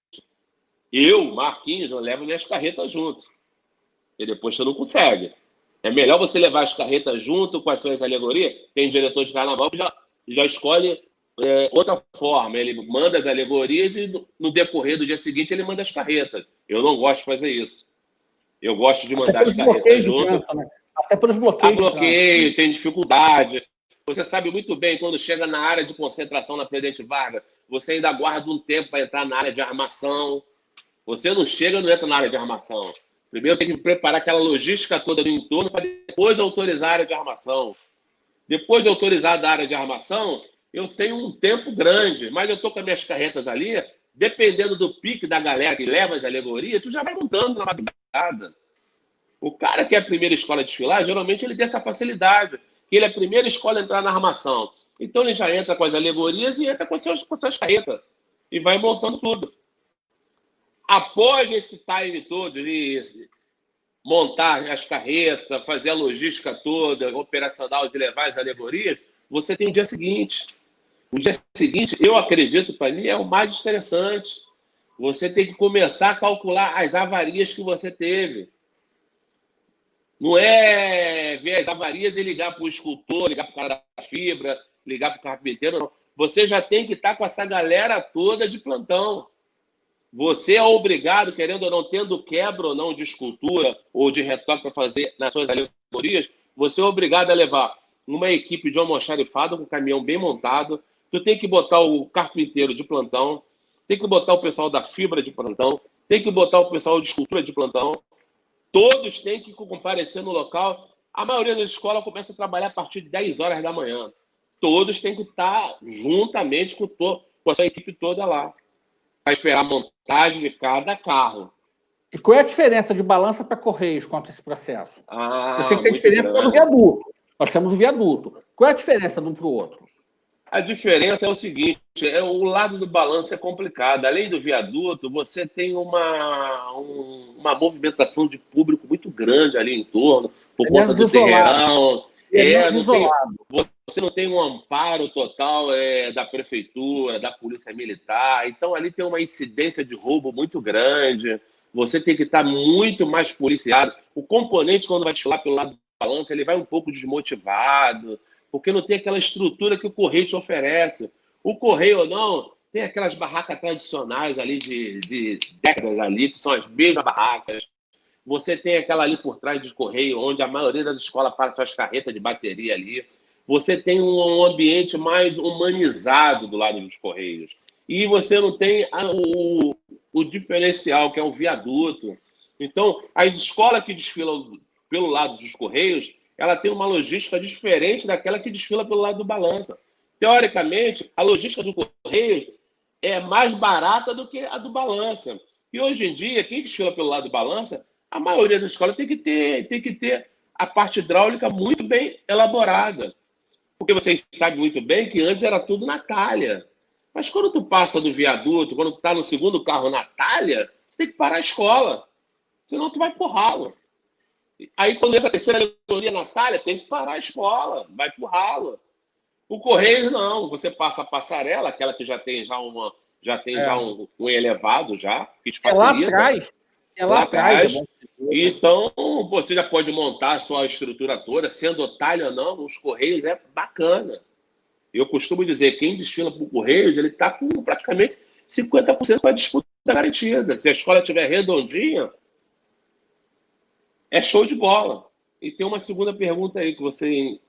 Marquinhos, eu levo minhas carretas junto. E depois você não consegue. É melhor você levar as carretas junto com as suas alegorias. Tem diretor de carnaval que já escolhe outra forma. Ele manda as alegorias e no decorrer do dia seguinte ele manda as carretas. Eu não gosto de fazer isso. Eu gosto de mandar as carretas junto. Né? Até pelos bloqueios. Bloqueio, tem dificuldade. Você sabe muito bem, quando chega na área de concentração na Presidente Vargas, você ainda aguarda um tempo para entrar na área de armação. Você não chega e não entra na área de armação. Primeiro tem que preparar aquela logística toda do entorno para depois autorizar a área de armação. Depois de autorizar a área de armação, eu tenho um tempo grande, mas eu estou com as minhas carretas ali, dependendo do pique da galera que leva as alegorias, tu já vai montando na madrugada. O cara que é a primeira escola a desfilar, geralmente ele tem essa facilidade, que ele é a primeira escola a entrar na armação. Então ele já entra com as alegorias e entra com suas carretas. E vai montando tudo. Após esse time todo de montar as carretas, fazer a logística toda, operacional de levar as alegorias, você tem o dia seguinte. O dia seguinte, eu acredito, para mim, é o mais interessante. Você tem que começar a calcular as avarias que você teve. Não é ver as avarias e ligar para o escultor, ligar para o cara da fibra, ligar para o carpinteiro, não. Você já tem que estar com essa galera toda de plantão. Você é obrigado, querendo ou não, tendo quebra ou não de escultura ou de retoque para fazer nas suas alegorias, você é obrigado a levar uma equipe de almoxarifado com caminhão bem montado. Tu tem que botar o carpinteiro de plantão, tem que botar o pessoal da fibra de plantão, tem que botar o pessoal de escultura de plantão. Todos têm que comparecer no local. A maioria das escolas começa a trabalhar a partir de 10 horas da manhã. Todos têm que estar juntamente com a sua equipe toda lá, para esperar a montagem de cada carro. E qual é a diferença de Balança para Correios quanto a esse processo? Eu sei que tem diferença pelo viaduto. Nós temos o viaduto. Qual é a diferença de um para o outro? A diferença é o seguinte, o lado do balanço é complicado. Além do viaduto, você tem uma movimentação de público muito grande ali em torno, por É conta menos do isolado. terreirão. É menos Não tem, isolado. você não tem um amparo total da prefeitura, da polícia militar. Então ali tem uma incidência de roubo muito grande. Você tem que estar muito mais policiado. O componente, quando vai desfilar pelo lado do balanço, ele vai um pouco desmotivado, porque não tem aquela estrutura que o Correio te oferece. O Correio ou não, tem aquelas barracas tradicionais ali de décadas ali, que são as mesmas barracas. Você tem aquela ali por trás do Correio, onde a maioria das escolas para suas carretas de bateria ali. Você tem um ambiente mais humanizado do lado dos Correios. E você não tem o diferencial, que é o viaduto. Então, as escolas que desfilam pelo lado dos Correios, ela tem uma logística diferente daquela que desfila pelo lado do balança. Teoricamente, a logística do Correio é mais barata do que a do balança. E hoje em dia, quem desfila pelo lado do balança, a maioria das escolas tem que ter a parte hidráulica muito bem elaborada. Porque vocês sabem muito bem que antes era tudo na talha. Mas quando tu passa do viaduto, quando tu está no segundo carro na talha, você tem que parar a escola. Senão tu vai pro ralo. Aí quando entra a terceira alegoria na talha, tem que parar a escola, vai pro ralo. O Correio não, você passa a passarela, aquela que já tem um elevado já, que te É lá facilita. atrás. É lá Lá atrás. atrás. Então, você já pode montar a sua estrutura toda, sendo talho ou não, os Correios é bacana. Eu costumo dizer, quem desfila por Correios, ele está com praticamente 50% da disputa garantida. Se a escola estiver redondinha, é show de bola. E tem uma segunda pergunta aí que você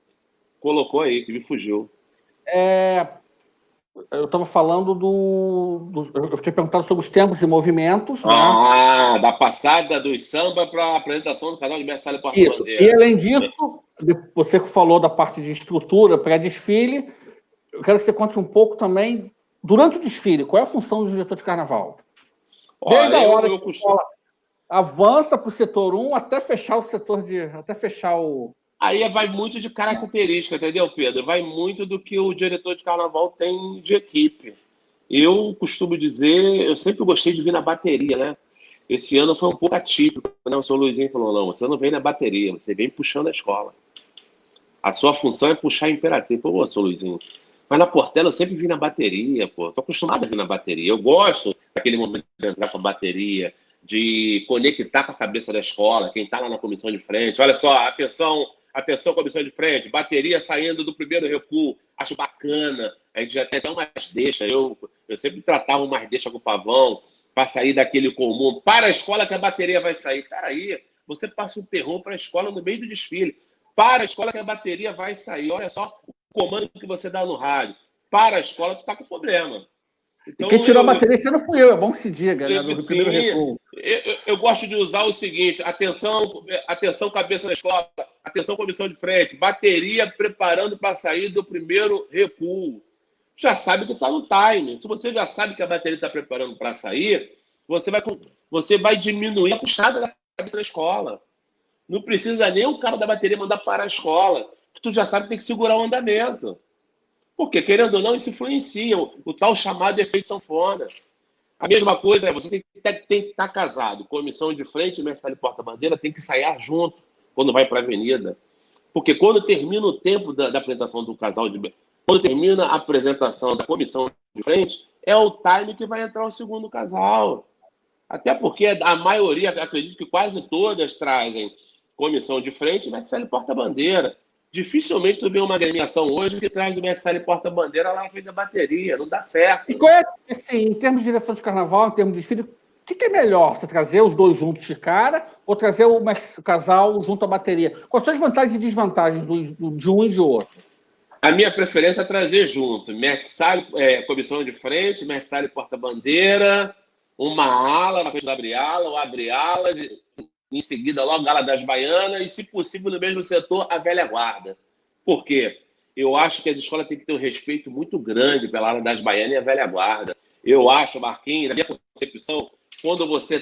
colocou aí, que me fugiu. Eu estava falando eu tinha perguntado sobre os tempos e movimentos, né? Da passada dos samba para a apresentação do canal de Mestre Porta Isso. Bandeira. E além disso, você que falou da parte de estrutura pré-desfile, eu quero que você conte um pouco também, durante o desfile, qual é a função do diretor de carnaval? Desde a hora que a escola avança para o setor 1 até fechar o setor até fechar o. Aí vai muito de característica, entendeu, Pedro? Vai muito do que o diretor de carnaval tem de equipe. Eu costumo dizer, eu sempre gostei de vir na bateria, né? Esse ano foi um pouco atípico, né? O senhor Luizinho falou, não, você não vem na bateria, você vem puxando a escola. A sua função é puxar a Imperatriz. Pô, senhor Luizinho, mas na Portela eu sempre vim na bateria, pô. Tô acostumado a vir na bateria. Eu gosto daquele momento de entrar com a bateria, de conectar com a cabeça da escola, quem tá lá na comissão de frente. Olha só, atenção, comissão de frente, bateria saindo do primeiro recuo. Acho bacana. A gente já tem até umas deixas. Eu sempre tratava umas deixas com o Pavão para sair daquele comum. Para a escola que a bateria vai sair. Cara, aí você passa um terror para a escola no meio do desfile. Para a escola que a bateria vai sair. Olha só o comando que você dá no rádio. Para a escola, tu tá com problema. Então, e quem tirou a bateria esse ano fui eu, é bom que se diga, né? Do sim, primeiro recuo. Eu gosto de usar o seguinte: atenção, cabeça da escola, atenção, comissão de frente, bateria preparando para sair do primeiro recuo. Já sabe que está no time. Se você já sabe que a bateria está preparando para sair, você vai diminuir a puxada da cabeça da escola. Não precisa nem o cara da bateria mandar parar a escola. Tu já sabe que tem que segurar o andamento. Porque, querendo ou não, isso influencia o tal chamado efeito sanfona. A mesma coisa é, você tem que estar casado. Comissão de frente e mestre porta-bandeira tem que ensaiar junto quando vai para a avenida. Porque quando termina o tempo da apresentação do casal, quando termina a apresentação da comissão de frente, é o time que vai entrar o segundo casal. Até porque a maioria, acredito que quase todas trazem comissão de frente e mestre porta-bandeira. Dificilmente tu vê uma agremiação hoje que traz o mestre porta-bandeira lá na frente da bateria. Não dá certo. E qual é, assim, em termos de direção de carnaval, em termos de desfile, o que é melhor? Você trazer os dois juntos de cara ou trazer o casal junto à bateria? Quais são as vantagens e desvantagens de um e de outro? A minha preferência é trazer junto. Comissão de frente, mestre porta-bandeira, uma ala na frente da abre-ala, ou abre-ala, em seguida logo a ala das baianas e, se possível, no mesmo setor, a velha guarda. Por quê? Eu acho que as escolas têm que ter um respeito muito grande pela ala das baianas e a velha guarda. Eu acho, Marquinhos, na minha concepção, quando você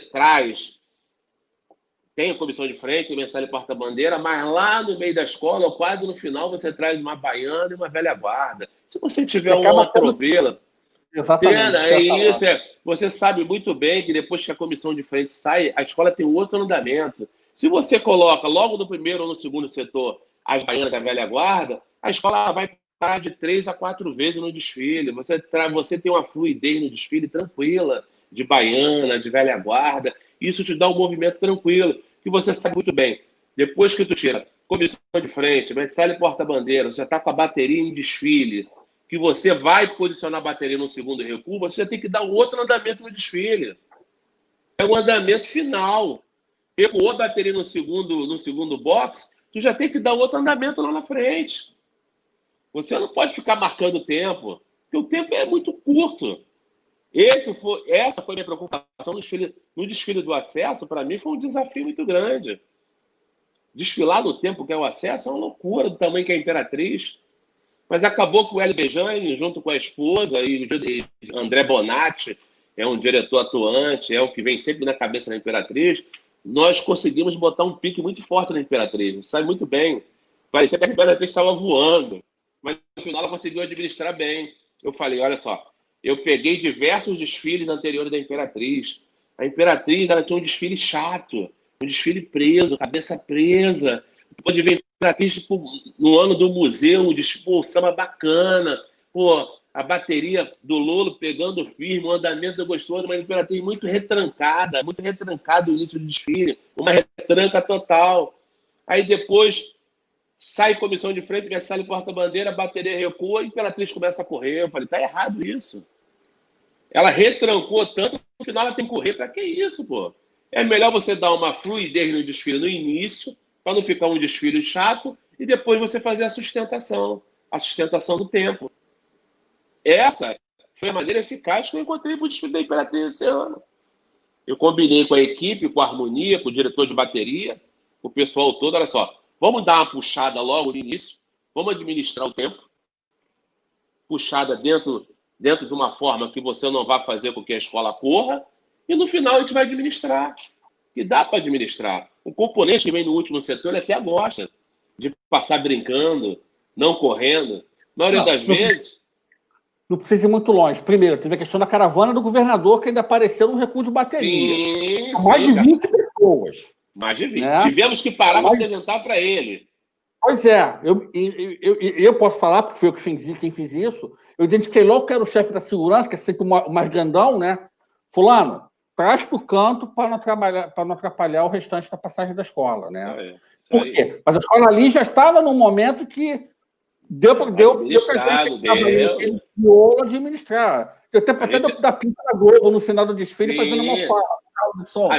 tem a comissão de frente, o mestre porta-bandeira, mas lá no meio da escola, ou quase no final, você traz uma baiana e uma velha guarda. Se você tiver Você acaba uma tropela, Exatamente. é isso, você sabe muito bem que depois que a comissão de frente sai, a escola tem outro andamento. Se você coloca logo no primeiro ou no segundo setor as baianas da velha guarda, a escola vai parar de 3 a 4 vezes no desfile. Você tem uma fluidez no desfile tranquila, de baiana, de velha guarda. Isso te dá um movimento tranquilo, que você sabe muito bem. Depois que tu tira comissão de frente, mestre porta-bandeira, você já está com a bateria em desfile, que você vai posicionar a bateria no segundo recuo, você já tem que dar outro andamento no desfile. É o andamento final. Recuou a bateria no segundo box, tu já tem que dar outro andamento lá na frente. Você não pode ficar marcando o tempo, porque o tempo é muito curto. Essa foi a minha preocupação no desfile do acesso. Para mim foi um desafio muito grande. Desfilar no tempo que é o acesso é uma loucura do tamanho que é a Imperatriz. Mas acabou que o Hélio Bejani, junto com a esposa, e André Bonatti, é um diretor atuante, é o que vem sempre na cabeça da Imperatriz, nós conseguimos botar um pique muito forte na Imperatriz. Você sabe muito bem. Parecia que a Imperatriz estava voando, mas no final ela conseguiu administrar bem. Eu falei, olha só, eu peguei diversos desfiles anteriores da Imperatriz. A Imperatriz, ela tinha um desfile chato, um desfile preso, cabeça presa. Pode ver Imperatriz, tipo, no ano do museu, um samba bacana, pô, a bateria do Lolo pegando firme, o andamento gostoso, mas a Imperatriz muito retrancado o início do desfile, uma retranca total. Aí depois sai comissão de frente, sai porta-bandeira, a bateria recua, a Imperatriz começa a correr. Eu falei, tá errado isso. Ela retrancou tanto, no final ela tem que correr. Pra que isso, pô? É melhor você dar uma fluidez no desfile no início, para não ficar um desfile chato, e depois você fazer a sustentação do tempo. Essa foi a maneira eficaz que eu encontrei para o desfile da Imperatriz esse ano. Eu combinei com a equipe, com a harmonia, com o diretor de bateria, com o pessoal todo, olha só, vamos dar uma puxada logo no início, vamos administrar o tempo, puxada dentro de uma forma que você não vai fazer com que a escola corra, e no final a gente vai administrar. E dá para administrar. O componente que vem no último setor, ele até gosta de passar brincando, não correndo. Na maioria das vezes... Não precisa ir muito longe. Primeiro, teve a questão da caravana do governador, que ainda apareceu no recuo de bateria. Sim, mais de 20 pessoas. Mais de 20. Né? Tivemos que parar para apresentar para ele. Pois é. Eu posso falar, porque foi eu quem fiz isso. Eu identifiquei logo que era o chefe da segurança, que é sempre o mais grandão, né? Fulano, traz para o canto para não atrapalhar o restante da passagem da escola, né? Por quê? Mas a escola ali já estava num momento que deu para a gente administrar. Até da pinta da Globo no final do desfile, fazendo uma fala.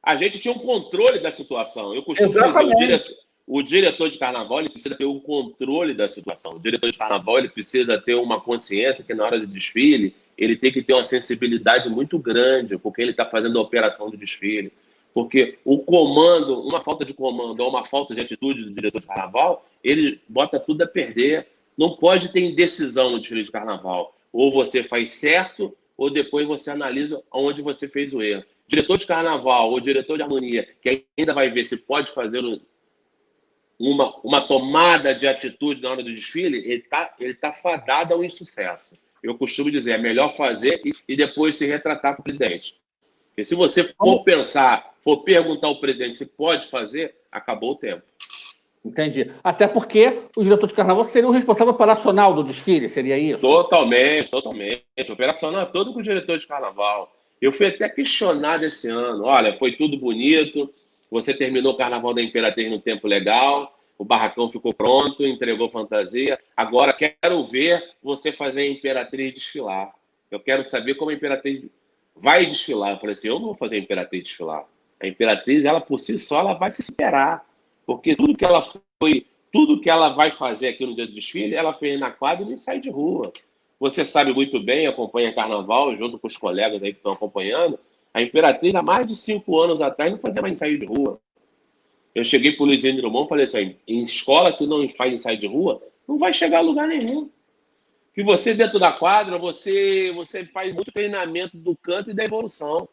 A gente tinha um controle da situação. Eu costumo dizer, o diretor de carnaval ele precisa ter um controle da situação. O diretor de carnaval ele precisa ter uma consciência que na hora do desfile ele tem que ter uma sensibilidade muito grande, porque ele está fazendo a operação do desfile. Porque o comando, uma falta de comando ou uma falta de atitude do diretor de carnaval, ele bota tudo a perder. Não pode ter indecisão no desfile de carnaval. Ou você faz certo, ou depois você analisa onde você fez o erro. Diretor de carnaval ou diretor de harmonia, que ainda vai ver se pode fazer uma tomada de atitude na hora do desfile, ele tá fadado ao insucesso. Eu costumo dizer, é melhor fazer e depois se retratar com o presidente. Porque se você for perguntar ao presidente se pode fazer, acabou o tempo. Entendi. Até porque o diretor de carnaval seria o responsável operacional do desfile, seria isso? Totalmente. Operacional é todo com o diretor de carnaval. Eu fui até questionado esse ano. Olha, foi tudo bonito, você terminou o carnaval da Imperatriz no tempo legal, o barracão ficou pronto, entregou fantasia. Agora quero ver você fazer a Imperatriz desfilar. Eu quero saber como a Imperatriz vai desfilar. Eu falei assim, eu não vou fazer a Imperatriz desfilar. A Imperatriz, ela por si só, ela vai se superar. Porque tudo que ela vai fazer aqui no dia do desfile, ela fez na quadra e no ensaio de rua. Você sabe muito bem, acompanha carnaval, junto com os colegas aí que estão acompanhando, a Imperatriz, há mais de 5 anos atrás, não fazia mais ensaio de rua. Eu cheguei para o Luizinho Drummond e falei assim, em escola que não faz ensaio de rua, não vai chegar a lugar nenhum. Que você, dentro da quadra, você faz muito treinamento do canto e da evolução.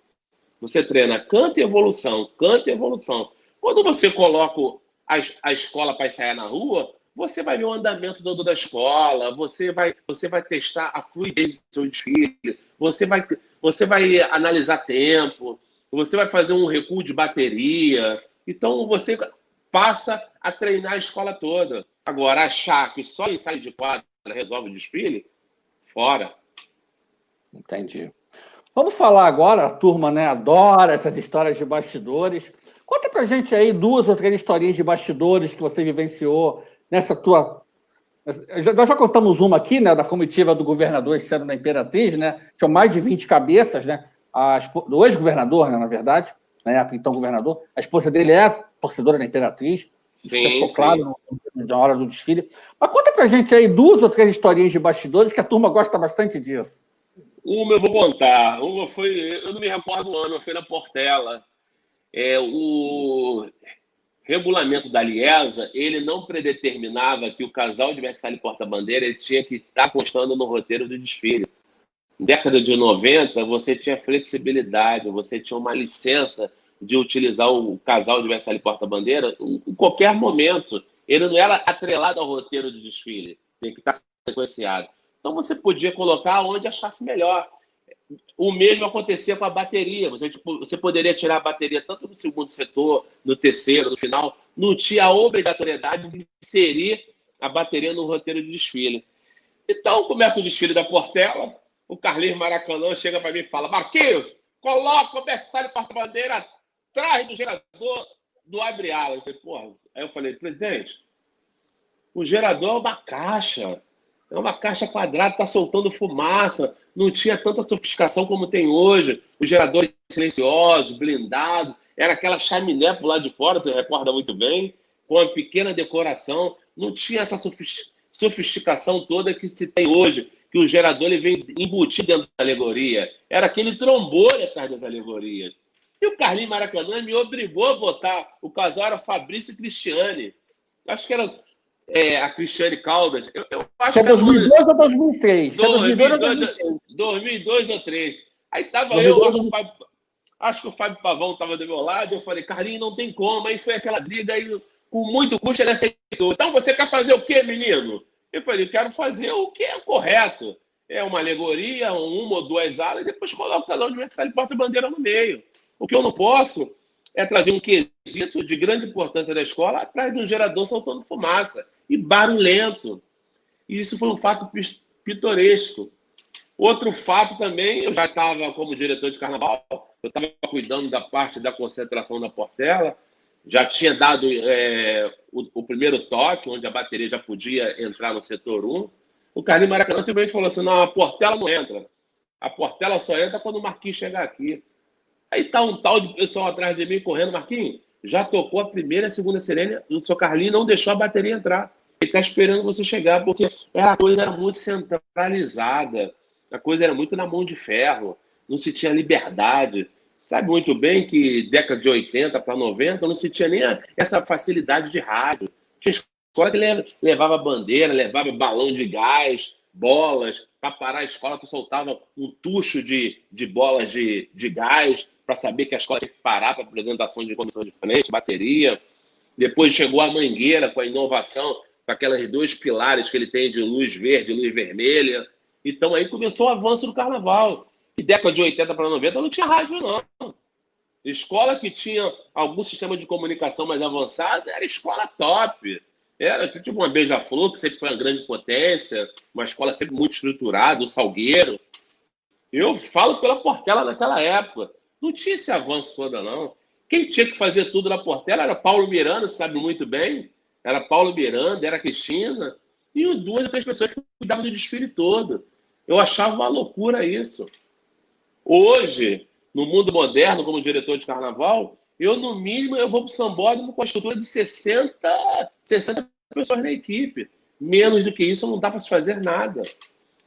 Você treina canto e evolução, canto e evolução. Quando você coloca a escola para ensaiar na rua, você vai ver o andamento todo da escola, você vai testar a fluidez do seu desfile, você vai analisar tempo, você vai fazer um recuo de bateria. Então, você passa a treinar a escola toda. Agora, achar que só ensaio de quadra resolve o desfile, fora. Entendi. Vamos falar agora, a turma, né, adora essas histórias de bastidores. Conta pra gente aí 2 ou 3 historinhas de bastidores que você vivenciou nessa tua... Nós já contamos uma aqui, né, da comitiva do governador esse ano na Imperatriz, né? Tinham mais de 20 cabeças, né? Do ex-governador, né, na verdade, na época, então governador. A esposa dele é torcedora da Imperatriz. Isso ficou claro na hora do desfile. Mas conta pra gente aí 2 ou 3 historinhas de bastidores que a turma gosta bastante disso. Uma eu vou contar. Uma foi, eu não me recordo o ano, foi na Portela. O regulamento da Liesa, ele não predeterminava que o casal de Versalhes e porta-bandeira ele tinha que estar constando no roteiro do desfile. Na década de 90, você tinha flexibilidade, você tinha uma licença de utilizar o casal de Versalhes e porta-bandeira em qualquer momento. Ele não era atrelado ao roteiro do desfile, tem que estar sequenciado. Então, você podia colocar onde achasse melhor. O mesmo acontecia com a bateria. Você poderia tirar a bateria tanto no segundo setor, no terceiro, no final. Não tinha a obrigatoriedade de inserir a bateria no roteiro de desfile. Então, começa o desfile da Portela. O Carlinhos Maracanã chega para mim e fala: Marquinhos, coloca o Versalhes porta-bandeira atrás do gerador do abre-ala. Aí eu falei, presidente, o gerador é uma caixa. É uma caixa quadrada, está soltando fumaça. Não tinha tanta sofisticação como tem hoje. Os geradores silenciosos, blindados. Era aquela chaminé por lá de fora, você recorda muito bem, com uma pequena decoração. Não tinha essa sofisticação toda que se tem hoje, que o gerador ele vem embutido dentro da alegoria. Era aquele trambolho atrás das alegorias. E o Carlinhos Maracanã me obrigou a votar. O casal era Fabrício e Cristiane. Acho que era... a Cristiane Caldas. Eu acho que é 2002 ou 2003? 2002 ou 2003. Aí tava eu, acho que o Fábio Pavão estava do meu lado, eu falei, Carlinhos, não tem como. Aí foi aquela briga, aí com muito custo ele aceitou. Então você quer fazer o quê, menino? Eu falei, eu quero fazer o que é correto. É uma alegoria, 1 ou 2 alas, e depois coloca o casal de Versalhes e porta-bandeira no meio. O que eu não posso é trazer um quesito de grande importância da escola atrás de um gerador soltando fumaça e barulhento. E isso foi um fato pitoresco. Outro fato também, eu já estava como diretor de carnaval, eu estava cuidando da parte da concentração da Portela, já tinha dado o primeiro toque, onde a bateria já podia entrar no setor 1. O Carlinhos Maracanã simplesmente falou assim, não, a Portela não entra. A Portela só entra quando o Marquinhos chegar aqui. Aí tá um tal de pessoal atrás de mim correndo, Marquinhos, já tocou a primeira e a segunda sirene, o seu Carlinhos não deixou a bateria entrar. Ele está esperando você chegar, porque a coisa era muito centralizada, a coisa era muito na mão de ferro, não se tinha liberdade. Sabe muito bem que década de 80 para 90 não se tinha nem essa facilidade de rádio. Tinha escola que levava bandeira, levava balão de gás, bolas, para parar a escola, tu soltava um tucho de bolas de gás, para saber que a escola tinha que parar para apresentação de comissão de frente, bateria. Depois chegou a mangueira com a inovação, com aqueles 2 pilares que ele tem de luz verde e luz vermelha. Então aí começou o avanço do carnaval. E década de 80 para 90 não tinha rádio, não. Escola que tinha algum sistema de comunicação mais avançado era escola top. Era tipo uma Beija-Flor, que sempre foi uma grande potência, uma escola sempre muito estruturada, o Salgueiro. Eu falo pela Portela naquela época. Não tinha esse avanço todo, não. Quem tinha que fazer tudo na Portela era Paulo Miranda, sabe muito bem. Era Paulo Miranda, era a Cristina. E 2 ou 3 pessoas que cuidavam do desfile todo. Eu achava uma loucura isso. Hoje, no mundo moderno, como diretor de carnaval, no mínimo, eu vou para o sambódromo com a estrutura de 60 pessoas na equipe. Menos do que isso, não dá para se fazer nada.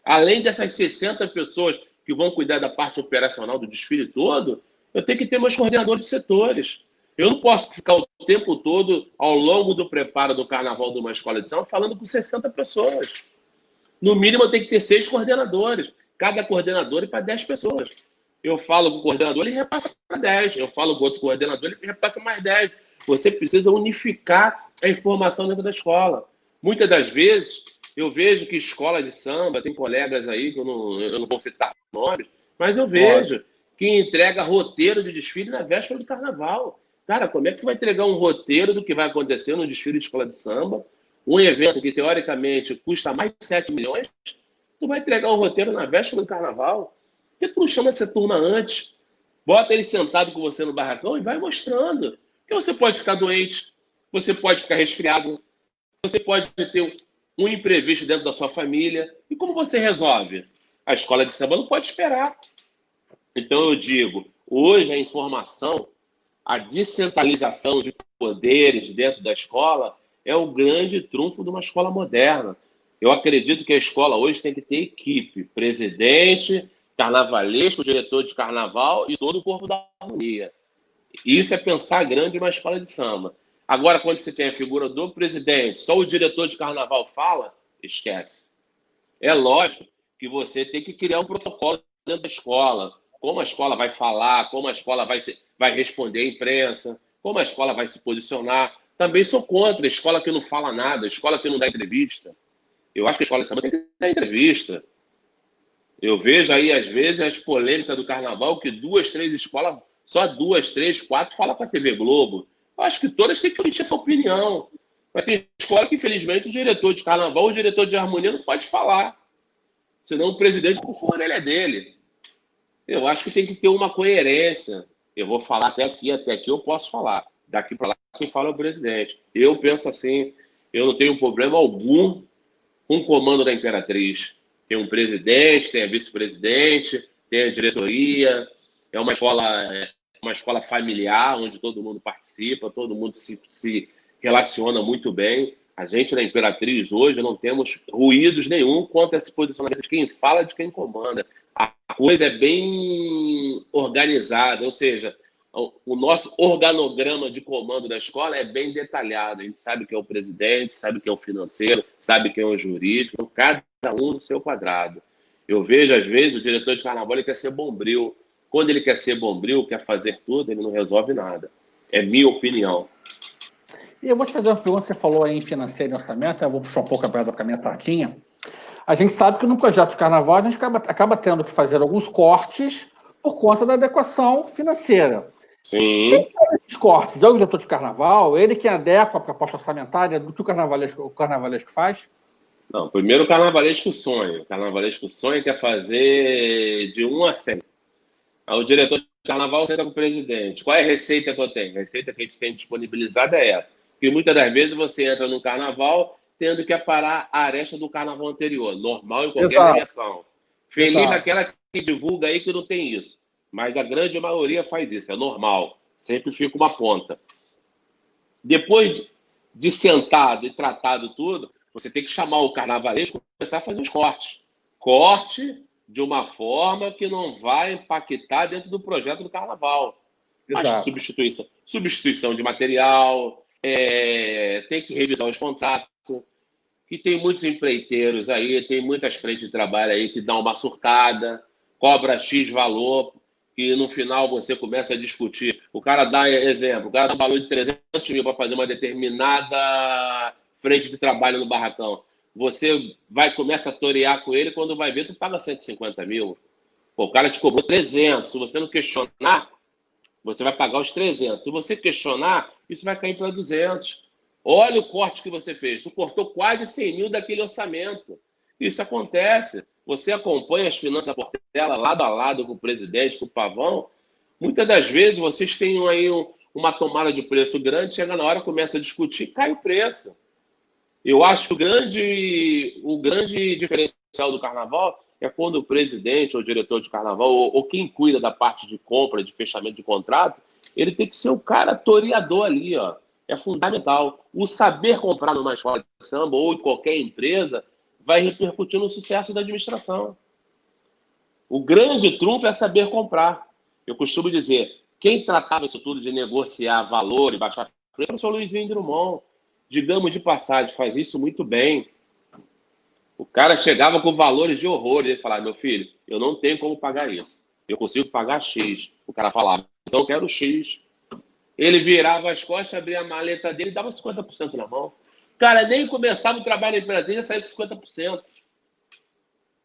Além dessas 60 pessoas que vão cuidar da parte operacional do desfile todo, eu tenho que ter meus coordenadores de setores. Eu não posso ficar o tempo todo, ao longo do preparo do carnaval de uma escola de samba, falando com 60 pessoas. No mínimo, eu tenho que ter 6 coordenadores. Cada coordenador é para 10 pessoas. Eu falo com o coordenador, ele repassa para 10. Eu falo com outro coordenador, ele repassa mais 10. Você precisa unificar a informação dentro da escola. Muitas das vezes, eu vejo que escola de samba, tem colegas aí, que eu não vou citar nomes, mas eu vejo que entrega roteiro de desfile na véspera do carnaval. Cara, como é que tu vai entregar um roteiro do que vai acontecer no desfile de escola de samba? Um evento que, teoricamente, custa mais de 7 milhões, tu vai entregar um roteiro na véspera do carnaval? Por que tu não chama essa turma antes? Bota ele sentado com você no barracão e vai mostrando. Porque você pode ficar doente, você pode ficar resfriado, você pode ter um imprevisto dentro da sua família. E como você resolve? A escola de samba não pode esperar. Então eu digo, hoje a informação, a descentralização de poderes dentro da escola é o grande trunfo de uma escola moderna. Eu acredito que a escola hoje tem que ter equipe, presidente, carnavalesco, diretor de carnaval e todo o corpo da harmonia. Isso é pensar grande uma escola de samba. Agora, quando você tem a figura do presidente, só o diretor de carnaval fala, esquece. É lógico que você tem que criar um protocolo dentro da escola. Como a escola vai falar, como a escola vai responder à imprensa, como a escola vai se posicionar. Também sou contra a escola que não fala nada, a escola que não dá entrevista. Eu acho que a escola de samba tem que dar entrevista. Eu vejo aí, às vezes, as polêmicas do carnaval, que 2, 3 escolas, só 2, 3, 4 falam com a TV Globo. Eu acho que todas têm que emitir essa opinião. Mas tem escola que, infelizmente, o diretor de carnaval, o diretor de harmonia não pode falar. Senão o presidente puxa a orelha dele. Eu acho que tem que ter uma coerência. Eu vou falar até aqui eu posso falar. Daqui para lá, quem fala é o presidente. Eu penso assim, eu não tenho problema algum com o comando da Imperatriz. Tem um presidente, tem a vice-presidente, tem a diretoria. É uma escola familiar, onde todo mundo participa, todo mundo se relaciona muito bem. A gente, na Imperatriz, hoje, não temos ruídos nenhum quanto a esse posicionamento de quem fala e de quem comanda. A coisa é bem organizada, ou seja, o nosso organograma de comando da escola é bem detalhado. A gente sabe quem é o presidente, sabe quem é o financeiro, sabe quem é o jurídico, então, cada um no seu quadrado. Eu vejo, às vezes, o diretor de carnaval ele quer ser bombril. Quando ele quer ser bombril, quer fazer tudo, ele não resolve nada. É minha opinião. E eu vou te fazer uma pergunta, você falou aí em financeiro e orçamento, eu vou puxar um pouco a brasa para a minha sardinha. A gente sabe que no projeto de carnaval a gente acaba tendo que fazer alguns cortes por conta da adequação financeira. Sim. Quem faz esses cortes? É o diretor de carnaval? Ele que adequa a proposta orçamentária do que o carnavalesco faz? Não, primeiro o carnavalesco sonha. O carnavalesco sonha quer fazer de 1 a 100. Aí o diretor de carnaval senta com o presidente. Qual é a receita que eu tenho? A receita que a gente tem disponibilizada é essa. Porque muitas das vezes você entra no carnaval tendo que aparar a aresta do carnaval anterior. Normal em qualquer premiação. Feliz daquela que divulga aí que não tem isso. Mas a grande maioria faz isso, é normal. Sempre fica uma ponta. Depois de sentado e tratado tudo, você tem que chamar o carnavalesco e começar a fazer os cortes. Corte de uma forma que não vai impactar dentro do projeto do carnaval. Mas substituição de material, tem que revisar os contratos, que tem muitos empreiteiros aí, tem muitas frentes de trabalho aí que dão uma surtada, cobra X valor, que no final você começa a discutir. O cara dá exemplo, o cara dá um valor de 300 mil para fazer uma determinada frente de trabalho no barracão. Você começa a torear com ele, quando vai ver, tu paga 150 mil. Pô, o cara te cobrou 300. Se você não questionar, você vai pagar os 300. Se você questionar, isso vai cair para 200. Olha o corte que você fez. Tu cortou quase 100 mil daquele orçamento. Isso acontece. Você acompanha as finanças da Portela lado a lado com o presidente, com o Pavão. Muitas das vezes vocês têm aí uma tomada de preço grande, chega na hora, começa a discutir, cai o preço. Eu acho que o grande diferencial do carnaval é quando o presidente ou o diretor de carnaval ou quem cuida da parte de compra, de fechamento de contrato, ele tem que ser o cara toreador ali, ó. É fundamental. O saber comprar numa escola de samba ou em qualquer empresa vai repercutir no sucesso da administração. O grande trunfo é saber comprar. Eu costumo dizer, quem tratava isso tudo de negociar valor e baixar preço era o senhor Luizinho Drummond. Digamos de passagem, faz isso muito bem. O cara chegava com valores de horror e ele falava, meu filho, eu não tenho como pagar isso. Eu consigo pagar X. O cara falava, então eu quero X. Ele virava as costas, abria a maleta dele e dava 50% na mão. Cara, nem começava o trabalho na Imperatriz, já saiu com 50%.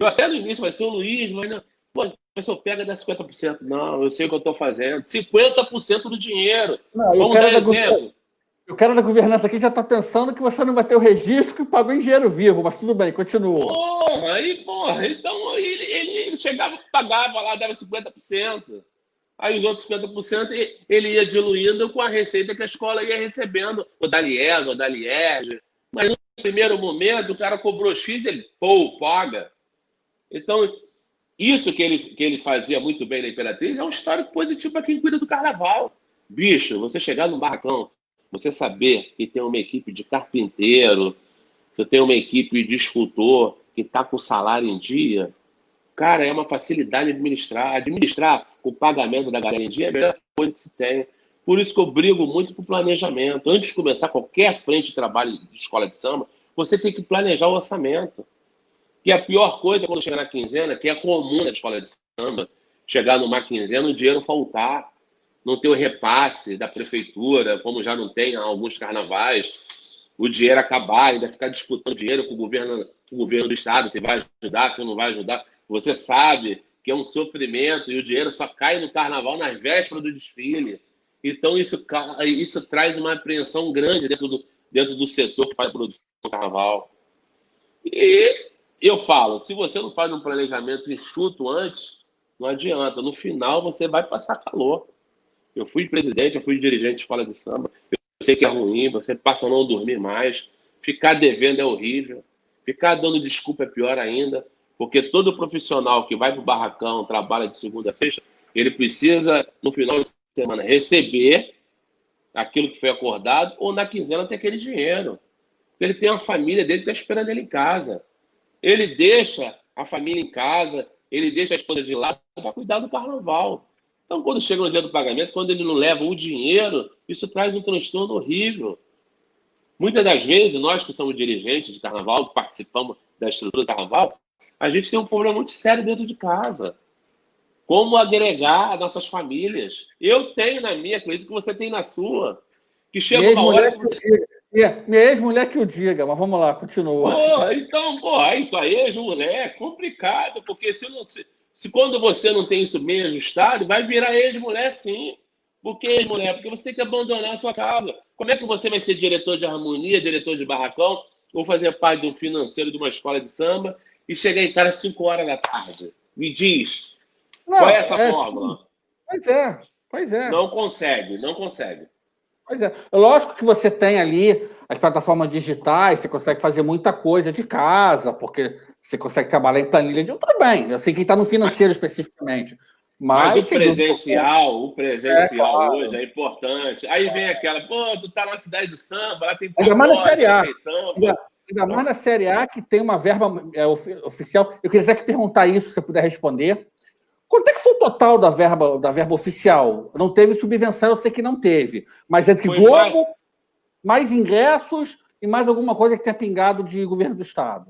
Eu até no início vai ser o Luiz, mas não. Pô, a pessoa pega dá 50%. Não, eu sei o que eu estou fazendo. 50% do dinheiro. Não, Vamos dar exemplo. O cara da governança aqui já está pensando que você não vai ter o registro que pagou em dinheiro vivo, mas tudo bem, continua. Porra, então ele chegava, pagava lá, dava 50%. Aí os outros 50% ele ia diluindo com a receita que a escola ia recebendo, ou da Lies, ou da Liege. Mas no primeiro momento, o cara cobrou X, ele, paga. Então, isso que ele fazia muito bem na Imperatriz é um histórico positivo para quem cuida do carnaval. Bicho, você chegar no barracão, você saber que tem uma equipe de carpinteiro, que tem uma equipe de escultor que está com o salário em dia, cara, é uma facilidade administrar. Administrar o pagamento da galera em dia é a melhor coisa que se tem. Por isso que eu brigo muito com o planejamento. Antes de começar qualquer frente de trabalho de escola de samba, você tem que planejar o orçamento. E a pior coisa é quando chegar na quinzena, que é comum na escola de samba, chegar numa quinzena, o dinheiro faltar, não ter o repasse da prefeitura, como já não tem em alguns carnavais, o dinheiro acabar, ainda ficar disputando dinheiro com o governo do estado, se vai ajudar, se não vai ajudar. Você sabe que é um sofrimento e o dinheiro só cai no carnaval nas vésperas do desfile. Então isso traz uma apreensão grande dentro do setor que faz a produção do carnaval. E eu falo, se você não faz um planejamento enxuto antes, não adianta. No final, você vai passar calor. Eu fui presidente, eu fui dirigente de escola de samba. Eu sei que é ruim, você passa a não dormir mais. Ficar devendo é horrível. Ficar dando desculpa é pior ainda. Porque todo profissional que vai para o barracão, trabalha de segunda a sexta, ele precisa, no final de semana, receber aquilo que foi acordado ou na quinzena ter aquele dinheiro. Ele tem uma família dele que está esperando ele em casa. Ele deixa a família em casa, ele deixa a esposa de lado para cuidar do carnaval. Então, quando chega no dia do pagamento, quando ele não leva o dinheiro, isso traz um transtorno horrível. Muitas das vezes, nós que somos dirigentes de carnaval, que participamos da estrutura do carnaval, a gente tem um problema muito sério dentro de casa. Como agregar as nossas famílias? Eu tenho na minha, Cleiton, que você tem na sua. Que chega uma hora que você... Minha ex-mulher que o diga, mas vamos lá, continua. Então, aí tua ex-mulher é complicado, porque se quando você não tem isso bem ajustado, vai virar ex-mulher sim. Por que ex-mulher? Porque você tem que abandonar a sua casa. Como é que você vai ser diretor de harmonia, diretor de barracão, ou fazer parte de um financeiro de uma escola de samba e chegar em casa às 5 horas da tarde? Me diz, qual é essa fórmula? Pois é. Não consegue. Pois é. Lógico que você tem ali as plataformas digitais, você consegue fazer muita coisa de casa, porque você consegue trabalhar em planilha de tudo bem. Eu sei quem está no financeiro especificamente. Mas o presencial hoje é importante. Aí vem aquela, tu tá na cidade do samba, lá tem ainda mais na Série A. Samba. Ainda mais na Série A, que tem uma verba oficial. Eu queria até te perguntar isso, se você puder responder. Quanto é que foi o total da verba oficial? Não teve subvenção, eu sei que não teve. Mas entre Globo, mais ingressos e mais alguma coisa que tenha pingado de governo do Estado.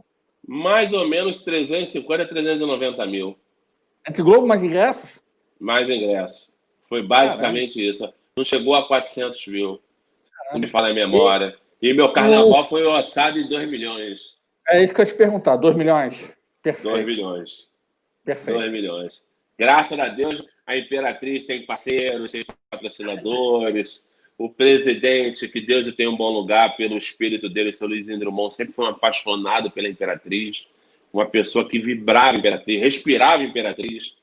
Mais ou menos 350 a 390 mil. Entre Globo, mais ingressos? Mais ingressos. Foi basicamente isso. Não chegou a 400 mil. Não me fala em memória. E meu carnaval foi orçado em 2 milhões. É isso que eu ia te perguntar. 2 milhões? Perfeito. 2 milhões. Perfeito. 2 milhões. Graças a Deus, a Imperatriz tem parceiros, tem patrocinadores. O presidente, que Deus o tenha um bom lugar, pelo espírito dele, o seu Luiz Drummond, sempre foi um apaixonado pela Imperatriz. Uma pessoa que vibrava Imperatriz, respirava Imperatriz.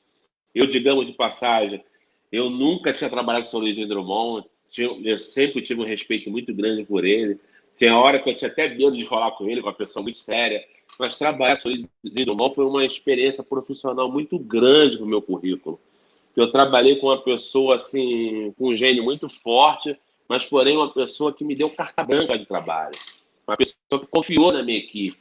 Eu, digamos de passagem, eu nunca tinha trabalhado com o seu Luiz Drummond. Eu sempre tive um respeito muito grande por ele. Tem hora que eu tinha até medo de falar com ele, uma pessoa muito séria. Mas trabalhar com o Luiz Drummond foi uma experiência profissional muito grande no meu currículo. Eu trabalhei com uma pessoa assim, com um gênio muito forte, mas porém uma pessoa que me deu carta branca de trabalho. Uma pessoa que confiou na minha equipe.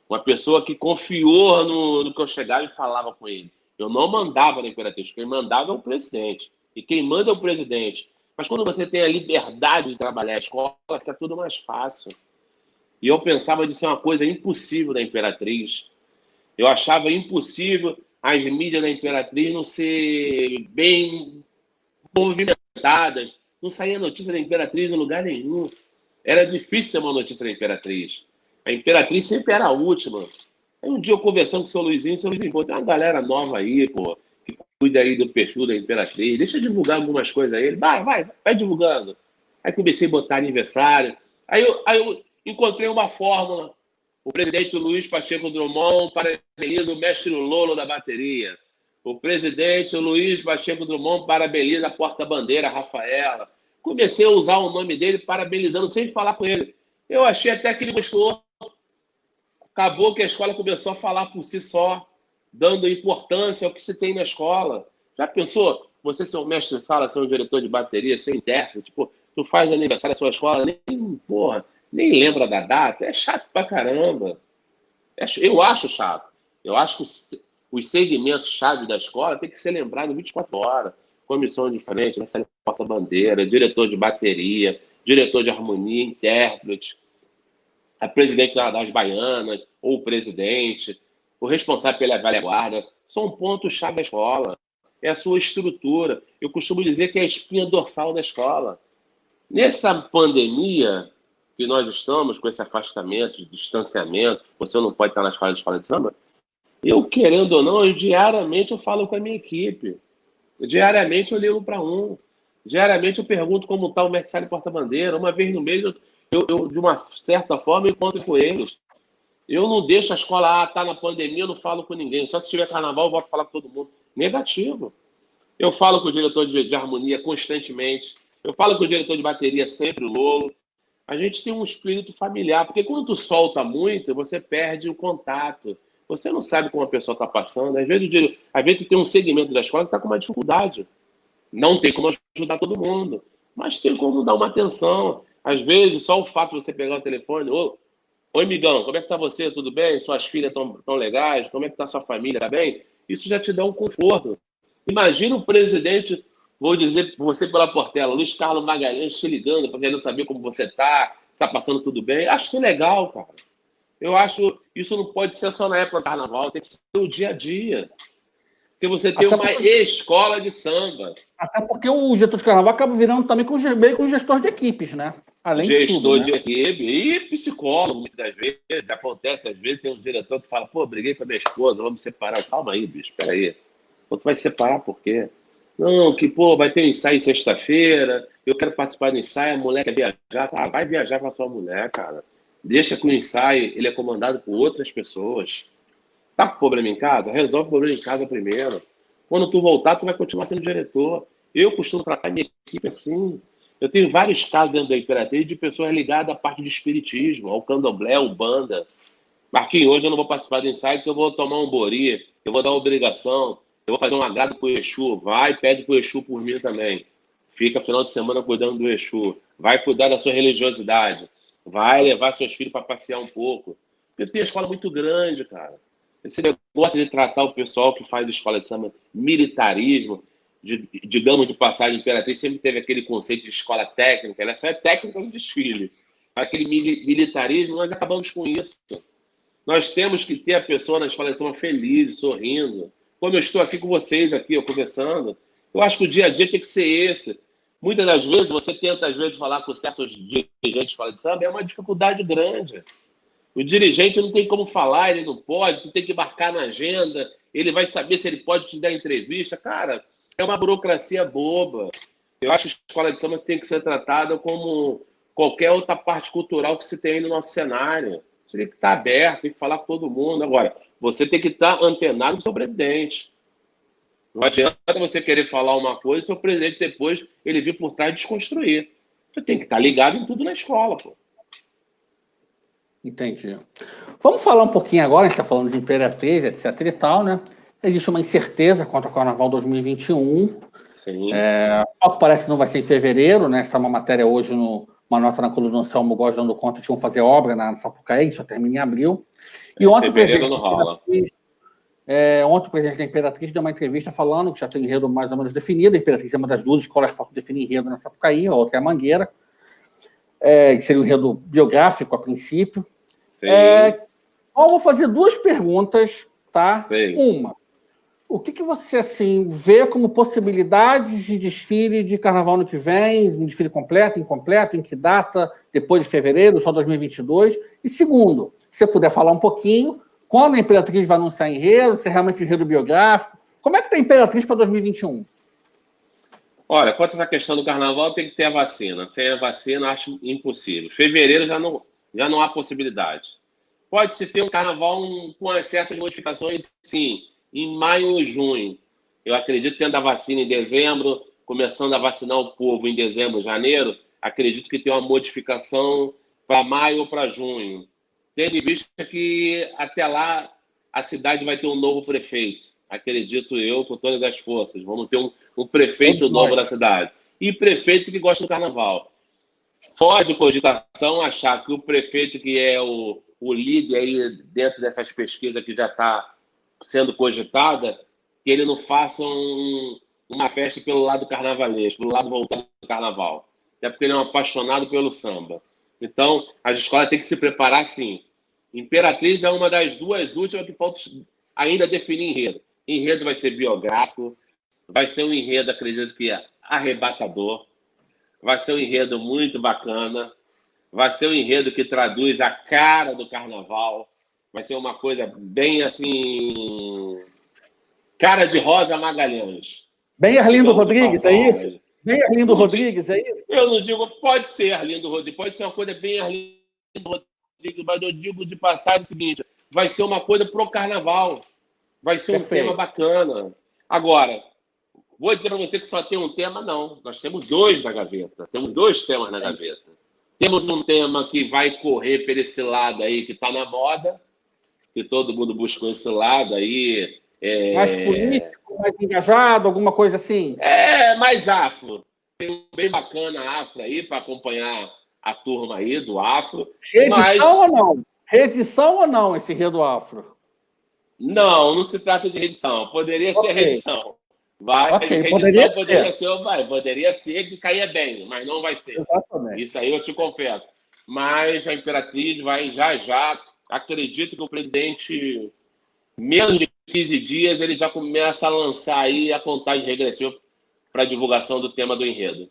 Uma pessoa que confiou no que eu chegava e falava com ele. Eu não mandava na Imperatriz, quem mandava é o presidente. E quem manda é o presidente. Mas quando você tem a liberdade de trabalhar a escola, fica tudo mais fácil. E eu pensava de ser uma coisa impossível da Imperatriz. Eu achava impossível as mídias da Imperatriz não ser bem movimentadas. Não saía notícia da Imperatriz em lugar nenhum. Era difícil ter uma notícia da Imperatriz. A Imperatriz sempre era a última. Aí um dia eu conversando com o seu Luizinho, pô, tem uma galera nova aí, pô, que cuida aí do perfil da Imperatriz, deixa eu divulgar algumas coisas aí. Ele, vai divulgando. Aí comecei a botar aniversário. Aí eu encontrei uma fórmula. O presidente Luiz Pacheco Drummond parabeniza o mestre Lolo da bateria. O presidente Luiz Pacheco Drummond parabeniza a porta-bandeira, Rafaela. Comecei a usar o nome dele, parabenizando, sem falar com ele. Eu achei até que ele gostou. Acabou que a escola começou a falar por si só, dando importância ao que se tem na escola. Já pensou? Você ser um mestre de sala, ser um diretor de bateria, ser intérprete, tipo, tu faz aniversário da sua escola, nem lembra da data. É chato pra caramba. Eu acho chato. Eu acho que os segmentos-chave da escola tem que ser lembrado 24 horas. Comissão de frente, porta-bandeira, diretor de bateria, diretor de harmonia, intérprete, a presidente das baianas, ou o presidente, o responsável pela velha guarda. São pontos-chave da escola. É a sua estrutura. Eu costumo dizer que é a espinha dorsal da escola. Nessa pandemia que nós estamos, com esse afastamento, distanciamento, você não pode estar na escola de samba, eu, querendo ou não, diariamente eu falo com a minha equipe. Diariamente eu ligo para um. Diariamente eu pergunto como está o mestre porta-bandeira. Uma vez no mês, eu, de uma certa forma, encontro com eles. Eu não deixo a escola, tá na pandemia, eu não falo com ninguém. Só se tiver carnaval, eu volto a falar com todo mundo. Negativo. Eu falo com o diretor de harmonia constantemente. Eu falo com o diretor de bateria sempre, o Lolo. A gente tem um espírito familiar, porque quando tu solta muito, você perde o contato. Você não sabe como a pessoa está passando. Às vezes tu tem um segmento da escola que está com uma dificuldade. Não tem como ajudar todo mundo, mas tem como dar uma atenção. Às vezes, só o fato de você pegar o telefone, oi, migão, como é que tá você? Tudo bem? Suas filhas tão legais? Como é que tá sua família? Tá bem? Isso já te dá um conforto. Imagina o presidente, vou dizer você pela Portela, Luiz Carlos Magalhães te ligando para querer saber como você tá, se tá passando tudo bem. Acho isso legal, cara. Eu acho isso não pode ser só na época do carnaval, tem que ser o dia a dia. Porque você tem uma escola de samba. Até porque o gestor de carnaval acaba virando também meio com gestor de equipes, né? Além de tudo, gestor de equipe e psicólogo, muitas vezes. Acontece, às vezes, tem um diretor que fala, pô, briguei com a minha esposa, vamos separar. Calma aí, bicho, peraí. Pô, tu vai separar por quê? Não, que, pô, vai ter um ensaio sexta-feira, eu quero participar do ensaio, a mulher quer viajar. Tá, vai viajar com a sua mulher, cara. Deixa que o ensaio ele é comandado por outras pessoas. Tá com problema em casa? Resolve o problema em casa primeiro. Quando tu voltar, tu vai continuar sendo diretor. Eu costumo tratar minha equipe assim. Eu tenho vários casos dentro da Imperatriz de pessoas ligadas à parte de espiritismo, ao candomblé, ao banda. Marquinhos, hoje eu não vou participar do ensaio porque eu vou tomar um bori, eu vou dar uma obrigação, eu vou fazer um agrado pro Exu. Vai, pede pro Exu por mim também. Fica final de semana cuidando do Exu. Vai cuidar da sua religiosidade. Vai levar seus filhos para passear um pouco. Porque tem uma escola muito grande, cara. Esse negócio de tratar o pessoal que faz escola de samba militarismo, digamos de passagem, Imperatriz sempre teve aquele conceito de escola técnica, ela só é técnica no desfile. Aquele militarismo, nós acabamos com isso. Nós temos que ter a pessoa na escola de samba feliz, sorrindo. Como eu estou aqui com vocês, aqui, conversando, eu acho que o dia a dia tem que ser esse. Muitas das vezes, você tenta, às vezes, falar com certos dirigentes de escola de samba, é uma dificuldade grande. O dirigente não tem como falar, ele não pode, tu tem que marcar na agenda, ele vai saber se ele pode te dar entrevista. Cara, é uma burocracia boba. Eu acho que a escola de samba tem que ser tratada como qualquer outra parte cultural que se tem no nosso cenário. Você tem que estar aberto, tem que falar com todo mundo. Agora, você tem que estar antenado com o seu presidente. Não adianta você querer falar uma coisa e o seu presidente depois ele vir por trás desconstruir. Você tem que estar ligado em tudo na escola, pô. Entendi. Vamos falar um pouquinho agora, a gente está falando de Imperatriz, etc e tal, né? Existe uma incerteza quanto ao Carnaval 2021. Sim. Ao que parece não vai ser em fevereiro, né? Essa é uma matéria hoje, uma nota na coluna do Anselmo Góes dando conta de que vão fazer obra na Sapucaí, só termina em abril. E ontem fevereiro não rola. Ontem o presidente da Imperatriz deu uma entrevista falando que já tem enredo mais ou menos definido. A Imperatriz é uma das duas escolas que definem enredo na Sapucaí, a outra é a Mangueira. Que seria um enredo biográfico a princípio. Eu vou fazer duas perguntas, tá? Sim. Uma, O que você assim, vê como possibilidades de desfile de carnaval no que vem? Um desfile completo, incompleto, em que data? Depois de fevereiro, só 2022? E segundo, se você puder falar um pouquinho, quando a Imperatriz vai anunciar enredo, se é realmente enredo biográfico, como é que está a Imperatriz para 2021? Olha, quanto a essa questão do carnaval, tem que ter a vacina. Sem a vacina, acho impossível. Fevereiro já não há possibilidade. Pode-se ter um carnaval com certas modificações, sim, em maio ou junho. Eu acredito, tendo a vacina em dezembro, começando a vacinar o povo em dezembro, janeiro, acredito que tem uma modificação para maio ou para junho. Tendo em vista que até lá a cidade vai ter um novo prefeito. Acredito eu, com todas as forças. Vamos ter um prefeito Todos novo nós. na cidade. E prefeito que gosta do carnaval. Fora de cogitação achar que o prefeito que é o líder aí dentro dessas pesquisas que já está sendo cogitada, que ele não faça uma festa pelo lado carnavalesco, pelo lado voltado do carnaval. Até porque ele é um apaixonado pelo samba. Então, as escolas têm que se preparar sim. Imperatriz é uma das duas últimas que falta ainda definir enredo. Enredo vai ser biográfico, vai ser um enredo, acredito que é arrebatador, vai ser um enredo muito bacana, vai ser um enredo que traduz a cara do carnaval, vai ser uma coisa bem assim, cara de Rosa Magalhães. Bem Arlindo Digamos de Rodrigues, é isso? passagem. Bem Arlindo Não, Rodrigues, é isso? eu não digo, pode ser Arlindo Rodrigues, pode ser uma coisa bem Arlindo Rodrigues, mas eu digo de passagem o seguinte, vai ser uma coisa pro carnaval, vai ser um tema Perfeito. bacana. Agora, vou dizer para você que só tem um tema, não. Nós temos dois na gaveta, temos dois temas na gaveta. Temos um tema que vai correr por esse lado aí, que está na moda, que todo mundo buscou esse lado aí. Mais político, mais engajado, alguma coisa assim? Mais afro. Tem um bem bacana afro aí para acompanhar a turma aí do afro. Reedição Mas ou não? Reedição ou não, esse enredo afro? não se trata de reedição. Poderia ser reedição. Poderia Reedição ser. poderia ser que caia bem, mas não vai ser. Exatamente. Isso aí eu te confesso. Mas a Imperatriz vai já. Acredito que o presidente, menos de 15 dias, ele já começa a lançar aí a contagem regressiva para a divulgação do tema do enredo.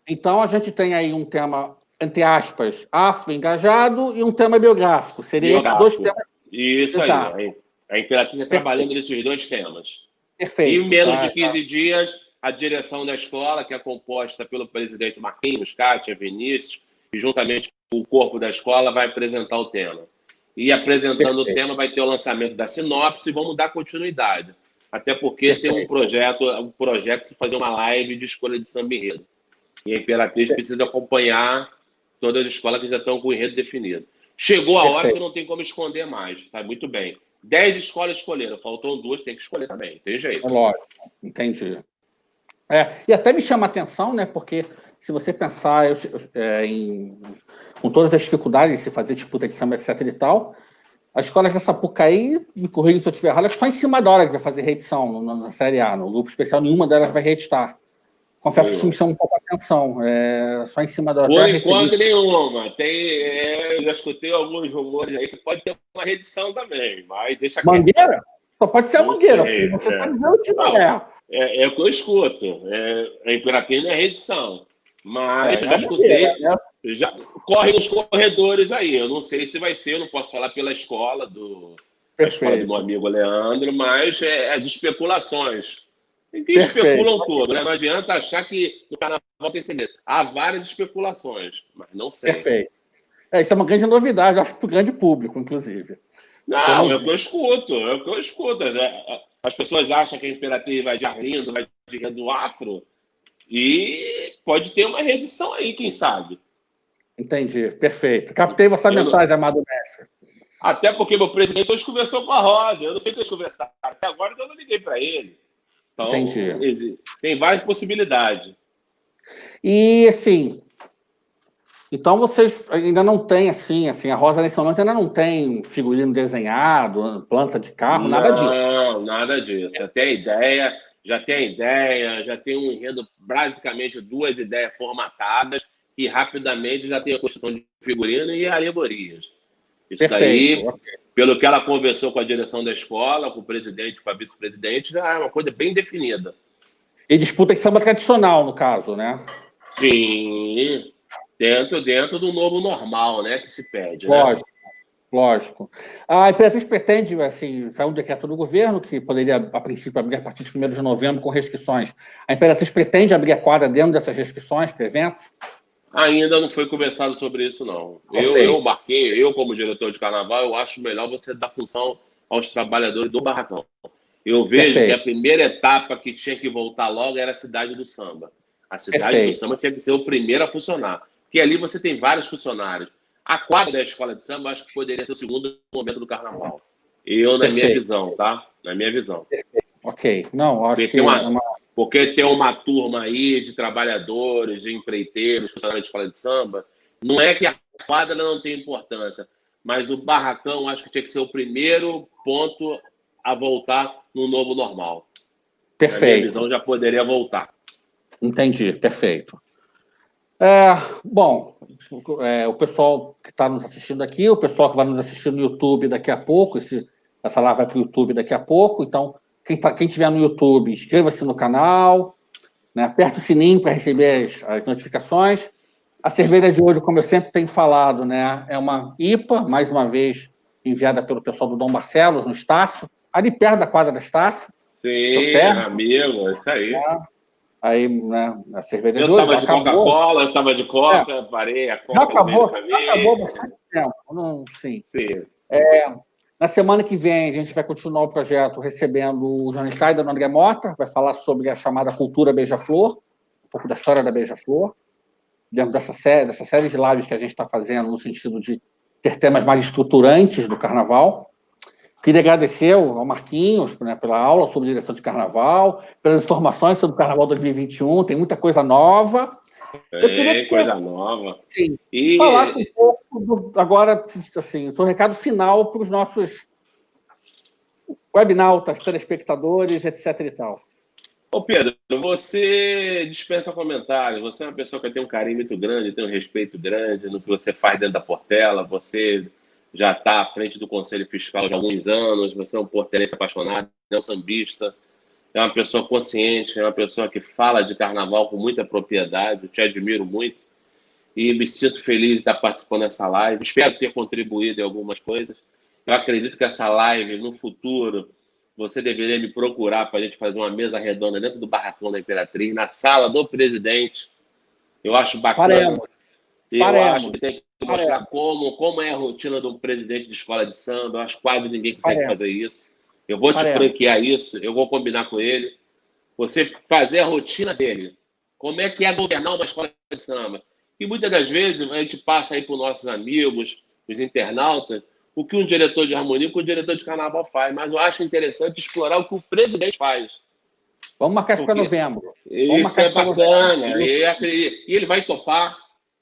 Então a gente tem aí um tema, entre aspas, afro-engajado e um tema biográfico. Seriam esses dois temas. Isso Exato. aí. A Imperatriz está trabalhando nesses dois temas. Perfeito. E em menos de 15 dias, a direção da escola, que é composta pelo presidente Marquinhos, Kátia, Vinícius, e juntamente com o corpo da escola, vai apresentar o tema. E apresentando o tema, vai ter o lançamento da sinopse e vamos dar continuidade. Até porque tem um projeto de fazer uma live de escolha de samba enredo. E a Imperatriz precisa acompanhar todas as escolas que já estão com o enredo definido. Chegou a hora que não tem como esconder mais, sabe muito bem. 10 escolas escolheram, faltam 2, tem que escolher também, tem jeito. Lógico, entendi. E até me chama a atenção, né? Porque se você pensar com todas as dificuldades de se fazer disputa de samba, etc e tal, as escolas da Sapucaí, me corrija se eu estiver errado, só em cima da hora que vai fazer reedição na Série A. No grupo especial, nenhuma delas vai reeditar. Confesso que isso me chama um pouco a atenção. Só em cima da hora. Por enquanto, nenhuma. Eu já escutei alguns rumores aí que pode ter uma reedição também, mas deixa quieto. Mangueira? Só pode ser a Mangueira, porque você está dizendo que não é. É o que eu escuto. A Imperatriz não é reedição. Mas já escutei. Já corre nos corredores aí. Eu não sei se vai ser, eu não posso falar pela escola da escola do meu amigo Leandro, mas as especulações. Que especulam tudo, né? Não adianta achar que no carnaval tem segredo. Há várias especulações, mas não sei. Perfeito. Isso é uma grande novidade, acho que para o grande público, inclusive. Não, é o que eu escuto. Né? As pessoas acham que a Imperatriz vai de Arlindo, vai de enredo afro, e pode ter uma reedição aí, quem sabe. Entendi, perfeito. Captei essa mensagem, amado mestre. Até porque meu presidente hoje conversou com a Rosa, eu não sei o que eles conversaram. Até agora eu não liguei para ele. Então, entendi. Tem várias possibilidades. E, assim, então vocês ainda não têm, assim, a Rosa nesse momento ainda não tem figurino desenhado, planta de carro, nada disso. Não, nada disso. Já tem a ideia, já tem um enredo, basicamente 2 ideias formatadas e rapidamente já tem a construção de figurino e alegorias. Isso daí pelo que ela conversou com a direção da escola, com o presidente, com a vice-presidente, já é uma coisa bem definida. E disputa de samba tradicional, no caso, né? Sim, dentro do novo normal, né, que se pede, né? Lógico, lógico. A Imperatriz pretende, assim, saiu um decreto do governo que poderia, a princípio, abrir a partir de 1º de novembro com restrições. A Imperatriz pretende abrir a quadra dentro dessas restrições para eventos? Ainda não foi conversado sobre isso, não. Eu Perfeito. marquei, eu como diretor de carnaval, eu acho melhor você dar função aos trabalhadores do barracão. Eu vejo que a Perfeito. primeira etapa que tinha que voltar logo era a cidade do samba. A cidade do Perfeito. samba tinha que ser o primeiro a funcionar. Porque ali você tem vários funcionários. A quadra da escola de samba, eu acho que poderia ser o segundo momento do carnaval. Na minha Perfeito. visão, tá? Na minha visão. Ok. Não, acho Porque que é uma... tem uma turma aí de trabalhadores, de empreiteiros, funcionários de escola de samba. Não é que a quadra não tem importância, mas o barracão acho que tinha que ser o primeiro ponto a voltar no novo normal. Na minha Perfeito. visão, já poderia voltar. Entendi. Perfeito. Bom, o pessoal que está nos assistindo aqui, o pessoal que vai nos assistir no YouTube daqui a pouco, essa live vai para o YouTube daqui a pouco, então quem estiver no YouTube, inscreva-se no canal, né, aperta o sininho para receber as notificações. A cerveja de hoje, como eu sempre tenho falado, né, é uma IPA, mais uma vez enviada pelo pessoal do Dom Barcelos, no Estácio, ali perto da quadra da Estácio. Sim, amigo, é isso aí. Aí, né, a cerveja de Eu hoje estava já de acabou. Coca-Cola, eu estava de Coca, parei a Coca Já no meio do acabou caminho. há bastante tempo. Não, sim. Sim. Na semana que vem, a gente vai continuar o projeto recebendo o João Schneider, do André Mota, vai falar sobre a chamada cultura Beija-Flor, um pouco da história da Beija-Flor, dentro dessa série de lives que a gente está fazendo, no sentido de ter temas mais estruturantes do carnaval. Queria agradecer ao Marquinhos, né, pela aula sobre direção de carnaval, pelas informações sobre o Carnaval 2021, tem muita coisa nova. Eu queria que você, Coisa nova. sim, falasse um pouco agora, assim, o seu recado final para os nossos webnautas, telespectadores, etc. e tal. Ô Pedro, você dispensa comentários. Você é uma pessoa que tem um carinho muito grande, tem um respeito grande no que você faz dentro da Portela. Você já está à frente do Conselho Fiscal há alguns anos. Você é um portelense apaixonado, é um sambista, é uma pessoa consciente, é uma pessoa que fala de carnaval com muita propriedade. Eu te admiro muito e me sinto feliz de estar participando dessa live. Espero ter contribuído em algumas coisas. Eu acredito que essa live, no futuro, você deveria me procurar para a gente fazer uma mesa redonda dentro do barracão da Imperatriz, na sala do presidente. Eu acho bacana. Acho que tem que mostrar como é a rotina de um presidente de escola de samba. Eu acho que quase ninguém consegue fazer isso. Eu vou te franquear isso, eu vou combinar com ele. Você fazer a rotina dele. Como é que é governar uma escola de samba? E muitas das vezes a gente passa aí para os nossos amigos, os internautas, o que um diretor de harmonia, o que um diretor de carnaval faz. Mas eu acho interessante explorar o que o presidente faz. Vamos marcar isso para novembro. Isso é bacana. E ele vai topar,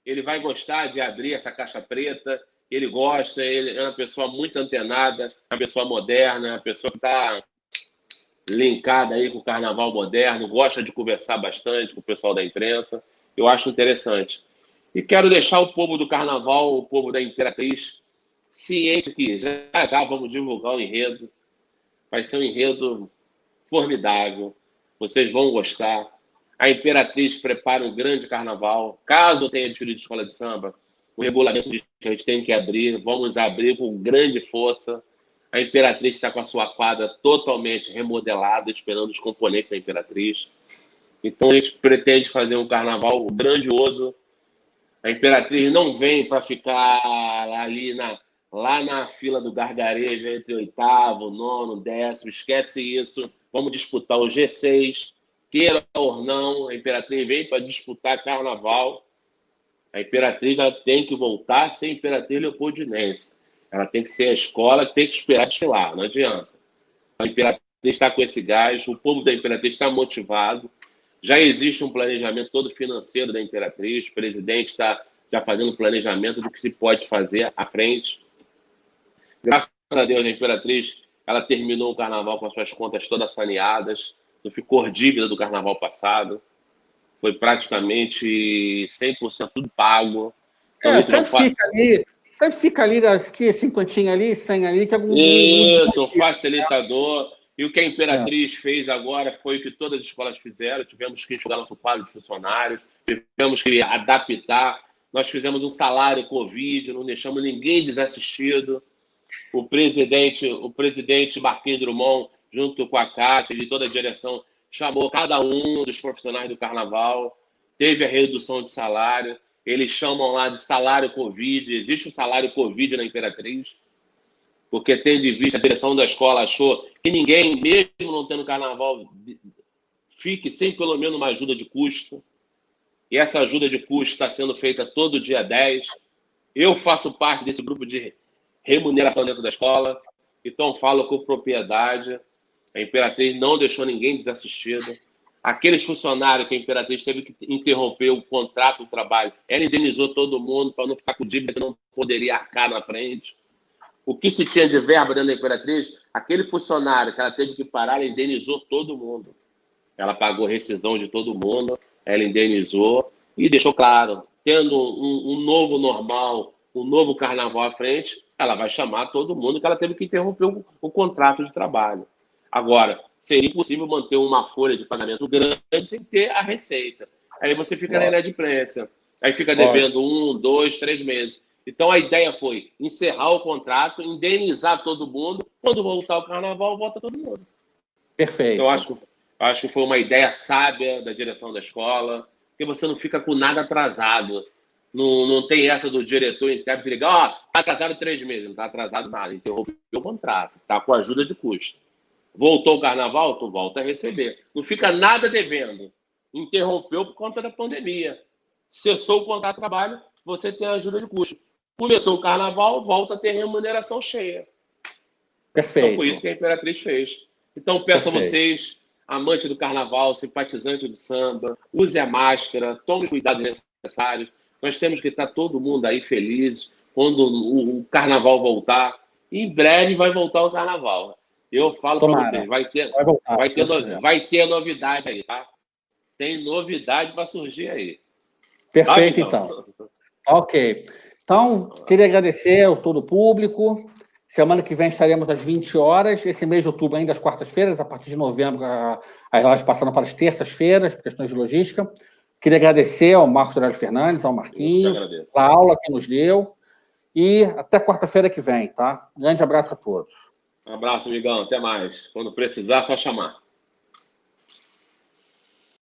ele vai gostar de abrir essa caixa preta. Ele gosta, ele é uma pessoa muito antenada, uma pessoa moderna, uma pessoa que está linkada aí com o carnaval moderno, gosta de conversar bastante com o pessoal da imprensa. Eu acho interessante. E quero deixar o povo do carnaval, o povo da Imperatriz, ciente que já vamos divulgar o enredo. Vai ser um enredo formidável. Vocês vão gostar. A Imperatriz prepara um grande carnaval. Caso tenha desfile de escola de samba, o regulamento a gente tem que abrir. Vamos abrir com grande força. A Imperatriz está com a sua quadra totalmente remodelada, esperando os componentes da Imperatriz. Então, a gente pretende fazer um carnaval grandioso. A Imperatriz não vem para ficar ali lá na fila do gargarejo, entre oitavo, nono, décimo. Esquece isso. Vamos disputar o G6. Queira ou não, a Imperatriz vem para disputar carnaval. A Imperatriz ela tem que voltar a ser Imperatriz Leopoldinense. Ela tem que ser a escola que tem que esperar desfilar, não adianta. A Imperatriz está com esse gás, o povo da Imperatriz está motivado. Já existe um planejamento todo financeiro da Imperatriz, o presidente está já fazendo um planejamento do que se pode fazer à frente. Graças a Deus, a Imperatriz ela terminou o carnaval com as suas contas todas saneadas, não ficou dívida do carnaval passado, foi praticamente 100% tudo pago. Então, isso não faz... Sempre fica ali, que 50 ali, 100 ali, que algum... Isso, um facilitador. E o que a Imperatriz fez agora foi o que todas as escolas fizeram. Tivemos que enxugar nosso quadro de funcionários, tivemos que adaptar. Nós fizemos um salário Covid, não deixamos ninguém desassistido. O presidente Marquinhos Drummond, junto com a Cátia e toda a direção, chamou cada um dos profissionais do Carnaval, teve a redução de salário. Eles chamam lá de salário Covid. Existe um salário Covid na Imperatriz, porque, tendo em vista, a direção da escola achou que ninguém, mesmo não tendo carnaval, fique sem pelo menos uma ajuda de custo. E essa ajuda de custo está sendo feita todo dia 10. Eu faço parte desse grupo de remuneração dentro da escola, então falo com propriedade. A Imperatriz não deixou ninguém desassistido. Aqueles funcionários que a Imperatriz teve que interromper o contrato do trabalho, ela indenizou todo mundo para não ficar com dívida que não poderia arcar na frente. O que se tinha de verba dentro da Imperatriz, aquele funcionário que ela teve que parar, ela indenizou todo mundo. Ela pagou rescisão de todo mundo, ela indenizou e deixou claro, tendo um novo normal, um novo carnaval à frente, ela vai chamar todo mundo que ela teve que interromper o contrato de trabalho. Agora, seria impossível manter uma folha de pagamento grande sem ter a receita. Aí você fica na inadimplência. Aí fica devendo 1, 2, 3 meses. Então, a ideia foi encerrar o contrato, indenizar todo mundo. Quando voltar o carnaval, volta todo mundo. Perfeito. Então, acho que foi uma ideia sábia da direção da escola, porque você não fica com nada atrasado. Não tem essa do diretor interno de ligar, está atrasado 3 meses. Não está atrasado nada. Interrompeu o contrato. Está com ajuda de custo. Voltou o carnaval, tu volta a receber. Não fica nada devendo. Interrompeu por conta da pandemia. Cessou o contrato de trabalho, você tem ajuda de custo. Começou o carnaval, volta a ter remuneração cheia. Perfeito. Então foi isso que a Imperatriz fez. Então peço a vocês, amantes do carnaval, simpatizantes do samba, use a máscara, tome os cuidados necessários. Nós temos que estar todo mundo aí feliz quando o carnaval voltar. Em breve vai voltar o carnaval. Eu falo para vocês, vai ter novidade aí, tá? Tem novidade para surgir aí. Perfeito, então. Ok. Então, queria agradecer a todo o público. Semana que vem estaremos às 20 horas. Esse mês de outubro ainda às quartas-feiras. A partir de novembro, as lives passando para as terças-feiras, por questões de logística. Queria agradecer ao Marcos Aurélio Fernandes, ao Marquinhos, a aula que nos deu. E até quarta-feira que vem, tá? Grande abraço a todos. Um abraço, amigão. Até mais. Quando precisar, só chamar.